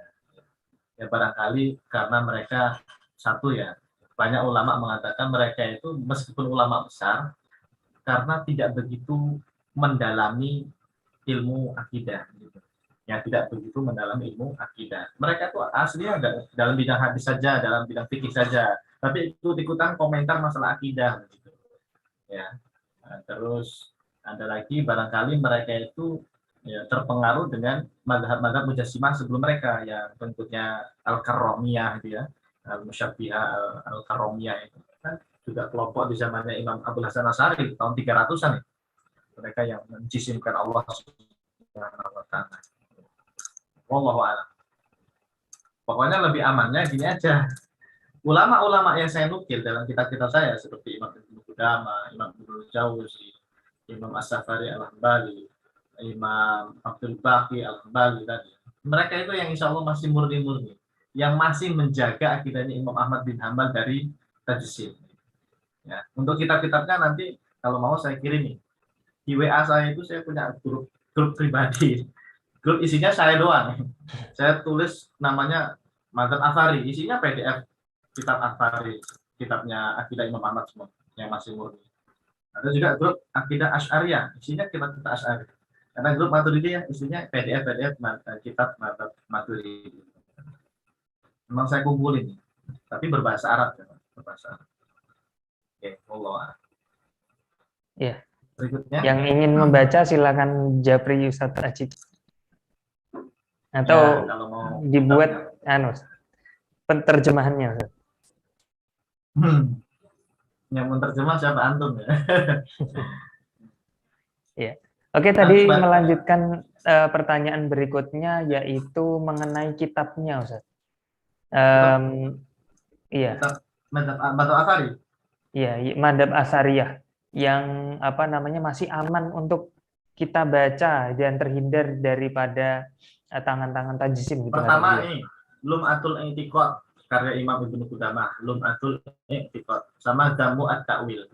Ya barangkali karena mereka satu ya banyak ulama mengatakan mereka itu meskipun ulama besar karena tidak begitu mendalami ilmu akidah gitu. Yang tidak begitu mendalam ilmu akidah. Mereka tuh aslinya dalam bidang hadis saja, dalam bidang fikih saja, tapi ikut-ikutan komentar masalah akidah gitu. Ya. Nah, terus ada lagi barangkali mereka itu ya, terpengaruh dengan mazhab-mazhab Mujassimah sebelum mereka yang bentuknya Al-Karramiyah gitu ya. Al-Musyabbihah Al-Karramiyah itu kan juga kelompok di zamannya Imam Abdul Hasan Asy'ari tahun 300-an ya. Mereka yang menjisimkan Allah Subhanahu wa taala. Wallahu a'lam. Pokoknya lebih amannya gini aja. Ulama-ulama yang saya nukil dalam kitab-kitab saya seperti Imam Ibnu Qudamah, Imam Ibnu Jauzi, Imam As-Safari Al-Hambali, Imam Abdul Baqi Al-Hambali tadi. Mereka itu yang insya Allah masih murni-murni, yang masih menjaga akidahnya Imam Ahmad bin Hambal dari tajsim. Ya, untuk kitab-kitabnya nanti kalau mau saya kirim nih. Di WA saya itu saya punya grup pribadi. Grup isinya saya doang. Saya tulis namanya Mazhab Athari, isinya PDF kitab Athari, kitabnya akidah Imam Ahmad semua yang masih murni. Ada juga grup akidah Asy'ariyah, isinya kitab Asy'ari. Karena grup Maturidiyah isinya PDF kitab Mazhab Maturidi. Memang saya kumpulin, tapi berbahasa Arab ya, berbahasa Arab. Oke, Allah. Ya. Berikutnya. Yang ingin membaca silakan Japri Ustadz Ajib. Atau ya, kalau mau dibuat penterjemahannya. Yang menerjemah siapa antum ya? Ya. Oke, tadi melanjutkan pertanyaan berikutnya yaitu mengenai kitabnya, Ustaz. Iya. Mazhab Asy'ari. Iya, Mazhab Asy'ariyah yang apa namanya masih aman untuk kita baca dan terhindar daripada tangan-tangan tajsim gitu. Pertama ini Lum'atul I'tiqad karya Imam Ibnu Qudamah, Lum'atul I'tiqad sama Jamu At-Ta'wil.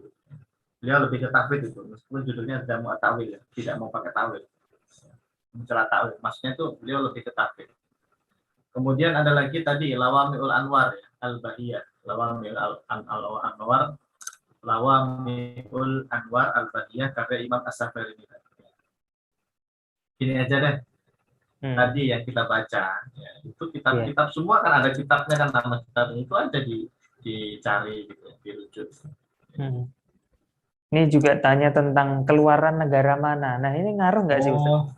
Beliau lebih ke tafwid itu, meskipun judulnya Jamu At-Ta'wil ya, tidak mau pakai tawil. Mencela ta'wil, maksudnya itu beliau lebih ke tafwid. Kemudian ada lagi tadi Lawami'ul Anwar ya, Al-Bahiyah, Lawami'ul Anwar Lawami'ul Anwar Al-Badiyah karya Imam As-Safari. Ini aja deh tadi yang kita baca ya, itu kitab-kitab semua kan ada kitabnya kan, nama kitabnya itu aja dicari gitu, dirujuk. Ini juga tanya tentang keluaran negara mana. Nah, ini ngaruh nggak sih Ustaz?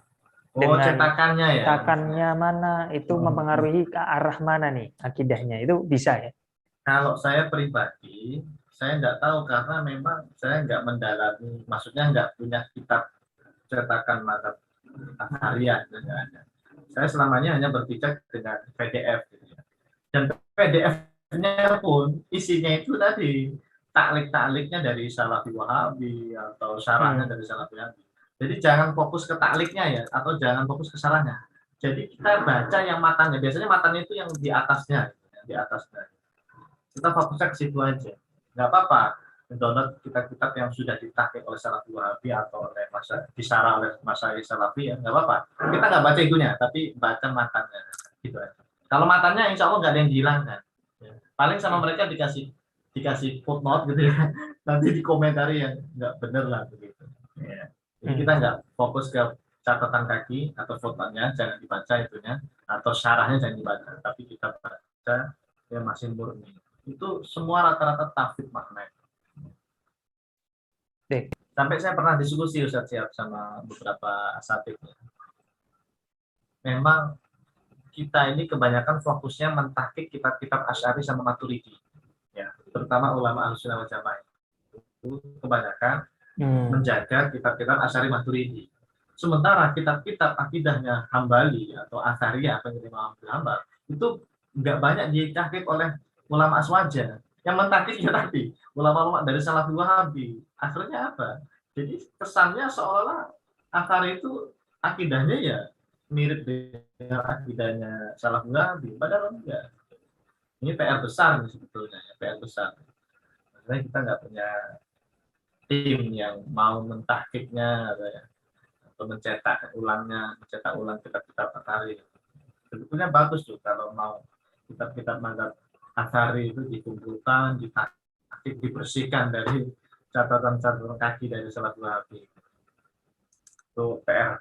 Dengan cetakannya ya. Cetakannya mana itu mempengaruhi ke arah mana nih akidahnya, itu bisa ya? Kalau saya pribadi, saya nggak tahu karena memang saya nggak mendalami, maksudnya nggak punya kitab cetakan madzhab Asy'ariyah. Saya selamanya hanya berpijak dengan PDF gitu ya. Dan PDF-nya pun isinya itu tadi taklik-takliknya dari Salafi Wahabi atau syarahnya dari Salafi Wahabi. Jadi jangan fokus ke takliknya ya, atau jangan fokus ke syarahnya. Jadi kita baca yang matanya. Biasanya matanya itu yang di atasnya, di atasnya. Kita fokusnya ke situ aja. Nggak apa-apa mendownload kitab-kitab yang sudah ditahqiq oleh Salafi Wahabi atau oleh disarah oleh Masyayikh Salafi, ya nggak apa-apa. Kita nggak baca itunya, tapi baca matanya gitu aja. Kalau matanya insya Allah nggak ada yang dihilangkan. Ya. Paling sama mereka dikasih footnote gitu ya, nanti dikomentari yang nggak bener lah begitu. Ya. Jadi kita nggak fokus ke catatan kaki atau footnote-nya, jangan dibaca itunya, atau syarahnya jangan dibaca, tapi kita baca yang masih murni. Itu semua rata-rata tafsir makna. Sampai saya pernah diskusi Ustaz Syihab sama beberapa asatidz. Memang kita ini kebanyakan fokusnya mentahqiq kitab-kitab Asy'ari sama Maturidi. Ya, terutama ulama Ahlussunnah wal Jamaah. Itu kebanyakan menjaga kitab-kitab Asy'ari Maturidi. Sementara kitab-kitab akidahnya Hambali atau Asy'ariyah atau Imam Hambal itu nggak banyak ditahqiq oleh ulama aswaja. Yang mentahqiq ya tadi ulama-ulama dari Salafi Wahabi. Akhirnya apa? Jadi kesannya seolah-olah Asy'ari itu akidahnya ya mirip dengan akidahnya Salafi Wahabi, padahal enggak. Ini PR besar nih sebetulnya, PR besar. Maksudnya kita nggak punya tim yang mau mentahqiqnya atau mencetak ulang kitab-kitab Asy'ari. Sebetulnya bagus tuh kalau mau kitab-kitab madzhab Asy'ari itu dikumpulkan, ditahqiq, dibersihkan dari catatan-catatan kaki dari Salafi Wahabi. Itu PR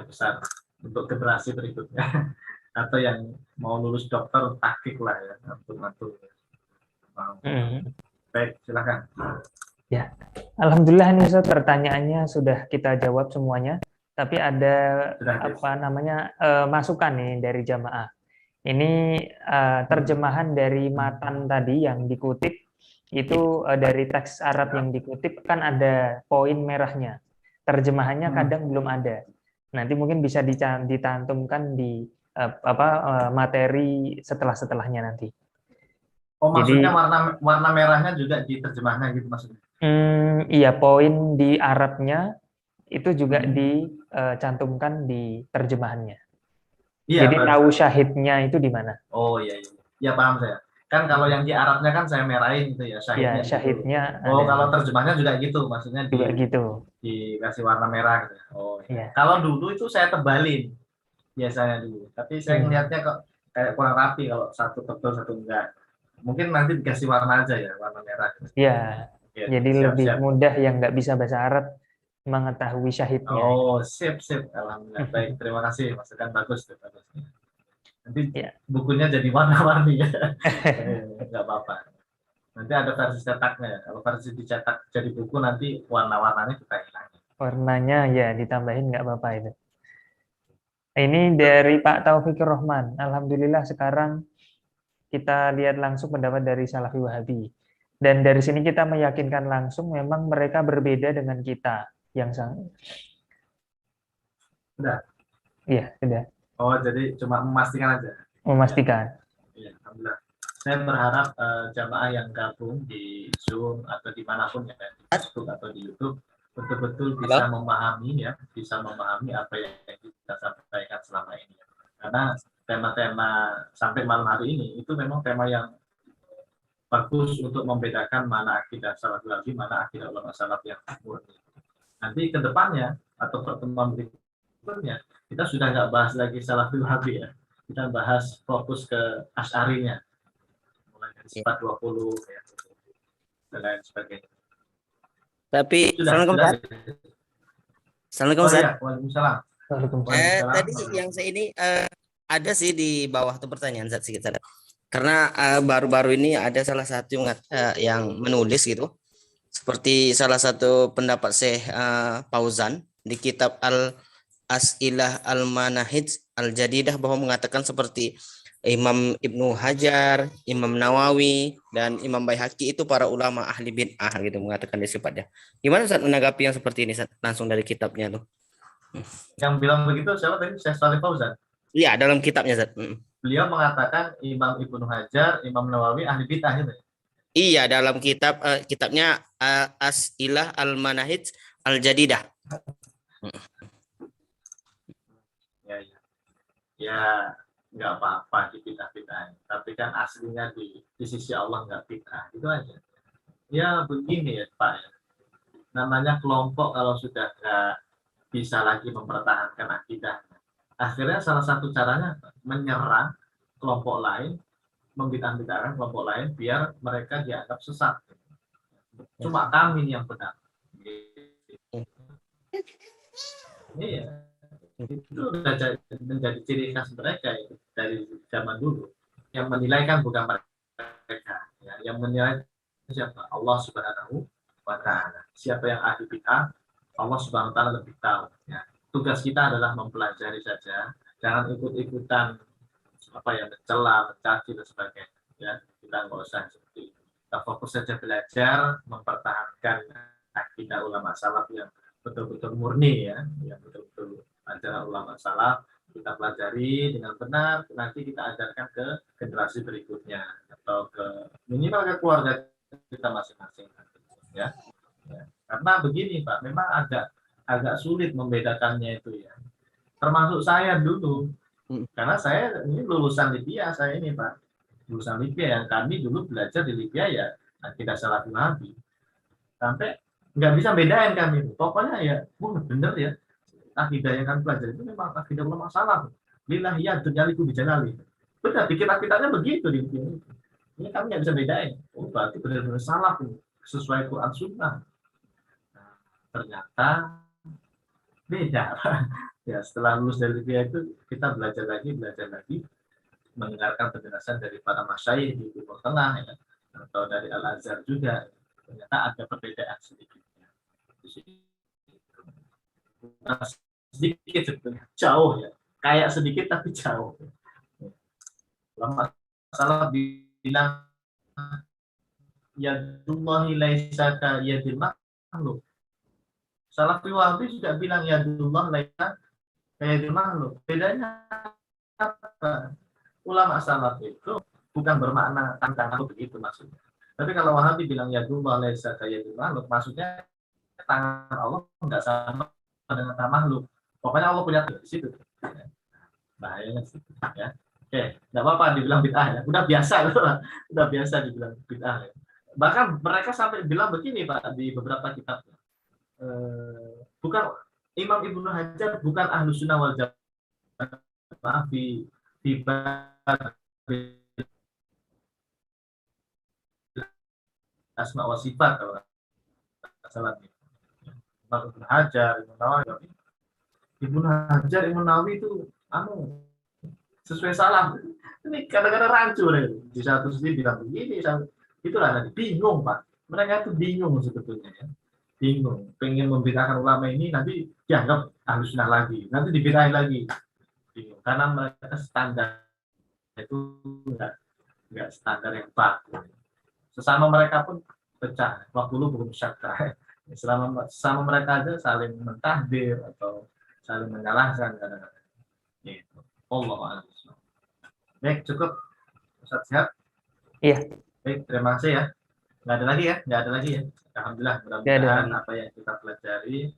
besar untuk generasi berikutnya. Atau yang mau lulus dokter tahqiq lah ya, untuk baik, silakan. Ya, alhamdulillah nih Ustaz, pertanyaannya sudah kita jawab semuanya. Tapi ada masukan nih dari jamaah. Ini terjemahan dari matan tadi yang dikutip itu dari teks Arab yang dikutip kan ada poin merahnya. Terjemahannya kadang belum ada. Nanti mungkin bisa dicantumkan di materi setelahnya nanti. Oh, maksudnya warna merahnya juga diterjemahnya gitu maksudnya? Iya, poin di Arabnya itu juga dicantumkan di terjemahannya. Iya, jadi tahu syahidnya itu di mana? Oh iya, ya paham saya. Kan kalau yang di Arabnya kan saya merahin itu ya syahidnya. Ya, syahidnya. Gitu. Oh, kalau terjemahnya juga gitu, maksudnya juga gitu. Dikasih warna merah gitu. Oh iya. Kalau dulu itu saya tebalin biasanya dulu, tapi saya ngelihatnya kok kayak kurang rapi kalau satu tebal satu enggak. Mungkin nanti dikasih warna aja ya, warna merah. Iya. Jadi lebih mudah yang nggak bisa bahasa Arab mengetahui syahidnya. Oh, sip. Alhamdulillah. Baik, terima kasih. Masukan bagus. Nanti bukunya jadi warna-warni ya. Nggak apa-apa. Nanti ada versi cetaknya. Kalau versi dicetak jadi buku nanti warna-warnanya kita hilangin. Warnanya ya ditambahin nggak apa-apa itu. Ini dari Pak Taufik Rohman. Alhamdulillah sekarang kita lihat langsung pendapat dari Salafi Wahabi. Dan dari sini kita meyakinkan langsung memang mereka berbeda dengan kita yang sangat. Sudah. Iya, sudah. Oh, jadi cuma memastikan aja. Memastikan. Iya, alhamdulillah. Saya berharap jamaah yang gabung di Zoom atau dimanapun ya, di Facebook atau di YouTube, betul-betul bisa memahami apa yang kita sampaikan selama ini. Karena tema-tema sampai malam hari ini itu memang tema yang bagus untuk membedakan mana akidah Salafi Wahabi, mana akidah ulama salaf yang murni. Nanti ke depannya atau pertemuan berikutnya kita sudah nggak bahas lagi Salafi Wahabi ya, kita bahas fokus ke Asy'arinya, mulai dari sifat 20 ya, dan lain sebagainya. Tapi Sudah, Assalamualaikum sudah. Ustaz. Assalamualaikum Oh Ustaz. iya, Waalaikumsalam. Waalaikumsalam. Waalaikumsalam. Tadi yang saya ini ada sih di bawah tuh pertanyaan Ustaz sedikit Ustaz. Karena baru-baru ini ada salah satu yang menulis gitu. Seperti salah satu pendapat Syekh Fauzan di kitab Al-As'ilah Al-Manahij Al-Jadidah bahwa mengatakan seperti Imam Ibnu Hajar, Imam Nawawi, dan Imam Baihaqi itu para ulama ahli bid'ah gitu mengatakan di sifatnya. Gimana Ustaz menanggapi yang seperti ini Ustaz? Langsung dari kitabnya tuh. Yang bilang begitu siapa tadi? Syekh Shalih Fauzan. Iya, dalam kitabnya Ustaz. Beliau mengatakan Imam Ibnu Hajar, Imam Nawawi ahli bid'ah gitu. Iya, dalam kitabnya As'ilah Al-Manahij Al-Jadidah. Ya, ya. Ya, nggak apa-apa di bid'ah-bid'ah. Tapi kan aslinya di sisi Allah nggak bid'ah. Itu aja. Ya begini ya Pak. Namanya kelompok kalau sudah nggak bisa lagi mempertahankan akidah. Akhirnya salah satu caranya menyerang kelompok lain, membid'ah-bid'ahkan kelompok lain biar mereka dianggap sesat. Cuma kami yang benar. Iya. Itu sudah menjadi ciri khas mereka itu dari zaman dulu. Yang menilai kan bukan mereka. Ya, yang menilai siapa? Allah Subhanahu wa Ta'ala. Siapa yang ahli bid'ah, Allah Subhanahu wa Ta'ala lebih tahu. Ya. Tugas kita adalah mempelajari saja, jangan ikut-ikutan apa yang mencela, mencaci dan sebagainya. Ya, kita nggak usah seperti itu. Kita fokus saja belajar, mempertahankan akidah ulama salaf yang betul-betul murni ya, yang betul-betul ajaran ulama salaf kita pelajari dengan benar, nanti kita ajarkan ke generasi berikutnya atau ke minimal ke keluarga kita masing-masing ya. Karena begini Pak, memang agak sulit membedakannya itu ya. Termasuk saya dulu, karena saya ini lulusan Libya, saya ini Pak, lulusan Libya yang kami dulu belajar di Libya ya akidah Salaful Nabi. Sampai nggak bisa bedain kami, pokoknya ya, bener ya, akidah yang kami pelajari itu memang akidah ulama salaf. Lillahi ya dunyaliku bijalali. Benar, pikir akidahnya begitu di Libya. Ini kami nggak bisa bedain. Oh, berarti benar-benar salaf sesuai Quran Sunnah. Ternyata beda. Ya setelah lulus dari Libya itu kita belajar lagi mendengarkan penjelasan dari para masyayikh di Timur Tengah ya, atau dari Al Azhar juga, ternyata ada perbedaan sedikit nah, sedikit sebetulnya jauh ya, kayak sedikit tapi jauh. Masalah bilang yadullahi laisa ka yadil makhluk. Salafi Wahabi juga bilang yadullah laisa ka yadil makhluk. Bedanya apa? Ulama salaf itu bukan bermakna tangan begitu maksudnya. Tapi kalau Wahabi bilang yadullah laisa ka yadil makhluk, maksudnya tangan Allah enggak sama dengan tangan makhluk. Pokoknya Allah punya di situ. Bahayanya sih ya. Oke, enggak apa-apa dibilang bid'ah ya. Udah biasa loh. Udah biasa dibilang bid'ah ya. Bahkan mereka sampai bilang begini Pak di beberapa kitab. Bukan Imam Ibnu Hajar bukan ahlu sunnah wal jamaah di asma wa sifat kalau salah. Ibnu Hajar, Ibnu Hajar, Ibnu Nawawi itu sesuai salah. Ini kadang-kadang rancu di satu sisi bilang begini, itulah nanti bingung Pak. Mereka itu bingung sebetulnya ya. Bingung, pengen membedakan ulama ini nanti dianggap ahlu sunnah lagi, nanti dibedain lagi. Bingung, karena mereka standar itu enggak standar yang baku. Sesama mereka pun pecah, waktu dulu belum syakra. Sama mereka aja saling mentahdir atau saling menyalahkan kadang-kadang. Gitu. Allah a'lam. Baik, cukup. Ustaz sehat? Iya. Baik, terima kasih ya. Nggak ada lagi ya? Nggak ada lagi ya? Alhamdulillah, mudah-mudahan apa yang kita pelajari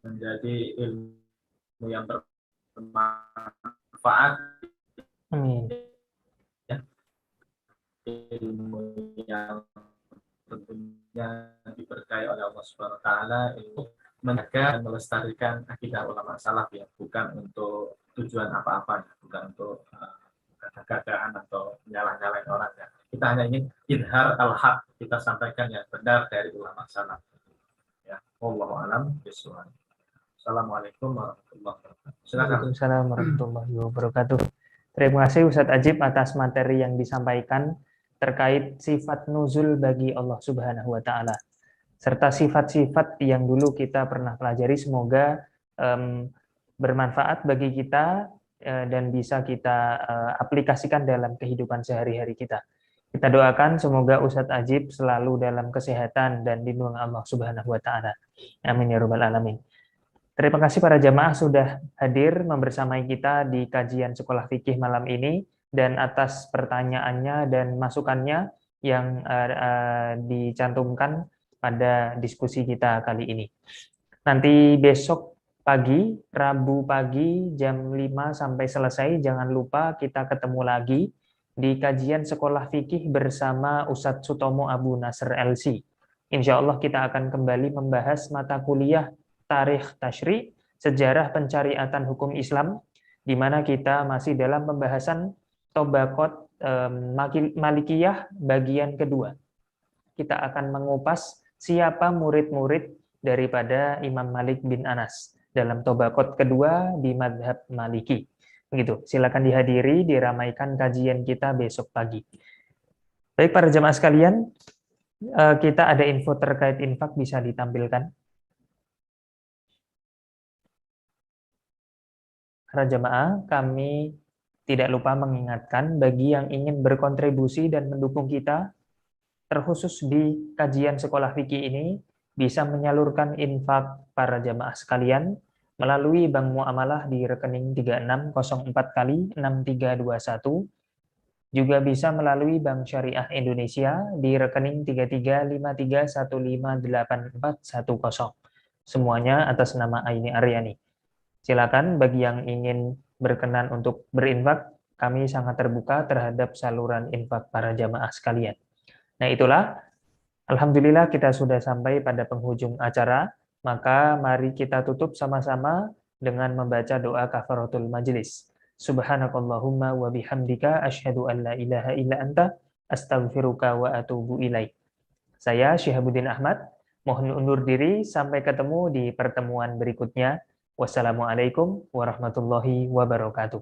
menjadi ilmu yang bermanfaat. Amin. Ya. Ilmu yang tentunya diberkahi oleh Allah Subhanahu wa Ta'ala untuk menjaga dan melestarikan akidah ulama salaf ya, bukan untuk tujuan apa-apa, bukan untuk gagahan atau nyalah-nyalain orang ya. Kita hanya ingin idhar al-haq, kita sampaikan yang benar dari ulama salaf. Wallahu a'lam bishawab. Assalamualaikum warahmatullahi wabarakatuh. Silakan. Waalaikumsalam warahmatullahi wabarakatuh. Terima kasih Ustadz Ajib atas materi yang disampaikan terkait sifat nuzul bagi Allah Subhanahu wa taala serta sifat-sifat yang dulu kita pernah pelajari. Semoga bermanfaat bagi kita dan bisa kita aplikasikan dalam kehidupan sehari-hari kita. Kita doakan semoga Ustadz Ajib selalu dalam kesehatan dan lindungan Allah Subhanahu wa taala. Amin ya rabbal alamin. Terima kasih para jamaah sudah hadir membersamai kita di kajian Sekolah Fikih malam ini, dan atas pertanyaannya dan masukannya yang dicantumkan pada diskusi kita kali ini. Nanti besok pagi, Rabu pagi jam 5 sampai selesai, jangan lupa kita ketemu lagi di kajian Sekolah Fikih bersama Ustadz Sutomo Abu Nasr LC. Insya Allah kita akan kembali membahas mata kuliah Tarikh Tasyri', Sejarah Pencariatan Hukum Islam, di mana kita masih dalam pembahasan Tobaqot Malikiyah bagian kedua. Kita akan mengupas siapa murid-murid daripada Imam Malik bin Anas dalam Tobaqot kedua di madhab Maliki. Begitu. Silakan dihadiri, diramaikan kajian kita besok pagi. Baik para jemaah sekalian, kita ada info terkait infak, bisa ditampilkan. Para jemaah, kami tidak lupa mengingatkan bagi yang ingin berkontribusi dan mendukung kita, terkhusus di kajian Sekolah Fikih ini, bisa menyalurkan infak para jemaah sekalian melalui bank muamalah di rekening 3604 kali 6321, juga bisa melalui Bank Syariah Indonesia di rekening 3353158410. Semuanya atas nama Aini Aryani. Silakan bagi yang ingin berkenan untuk berinfak, kami sangat terbuka terhadap saluran infak para jamaah sekalian. Nah itulah, alhamdulillah kita sudah sampai pada penghujung acara, maka mari kita tutup sama-sama dengan membaca doa kafaratul majlis. Subhanakallahumma wa bihamdika asyhadu an la ilaha illa anta astaghfiruka wa atubu ilaik. Saya Syihabuddin Ahmad, mohon undur diri, sampai ketemu di pertemuan berikutnya. Wassalamualaikum warahmatullahi wabarakatuh.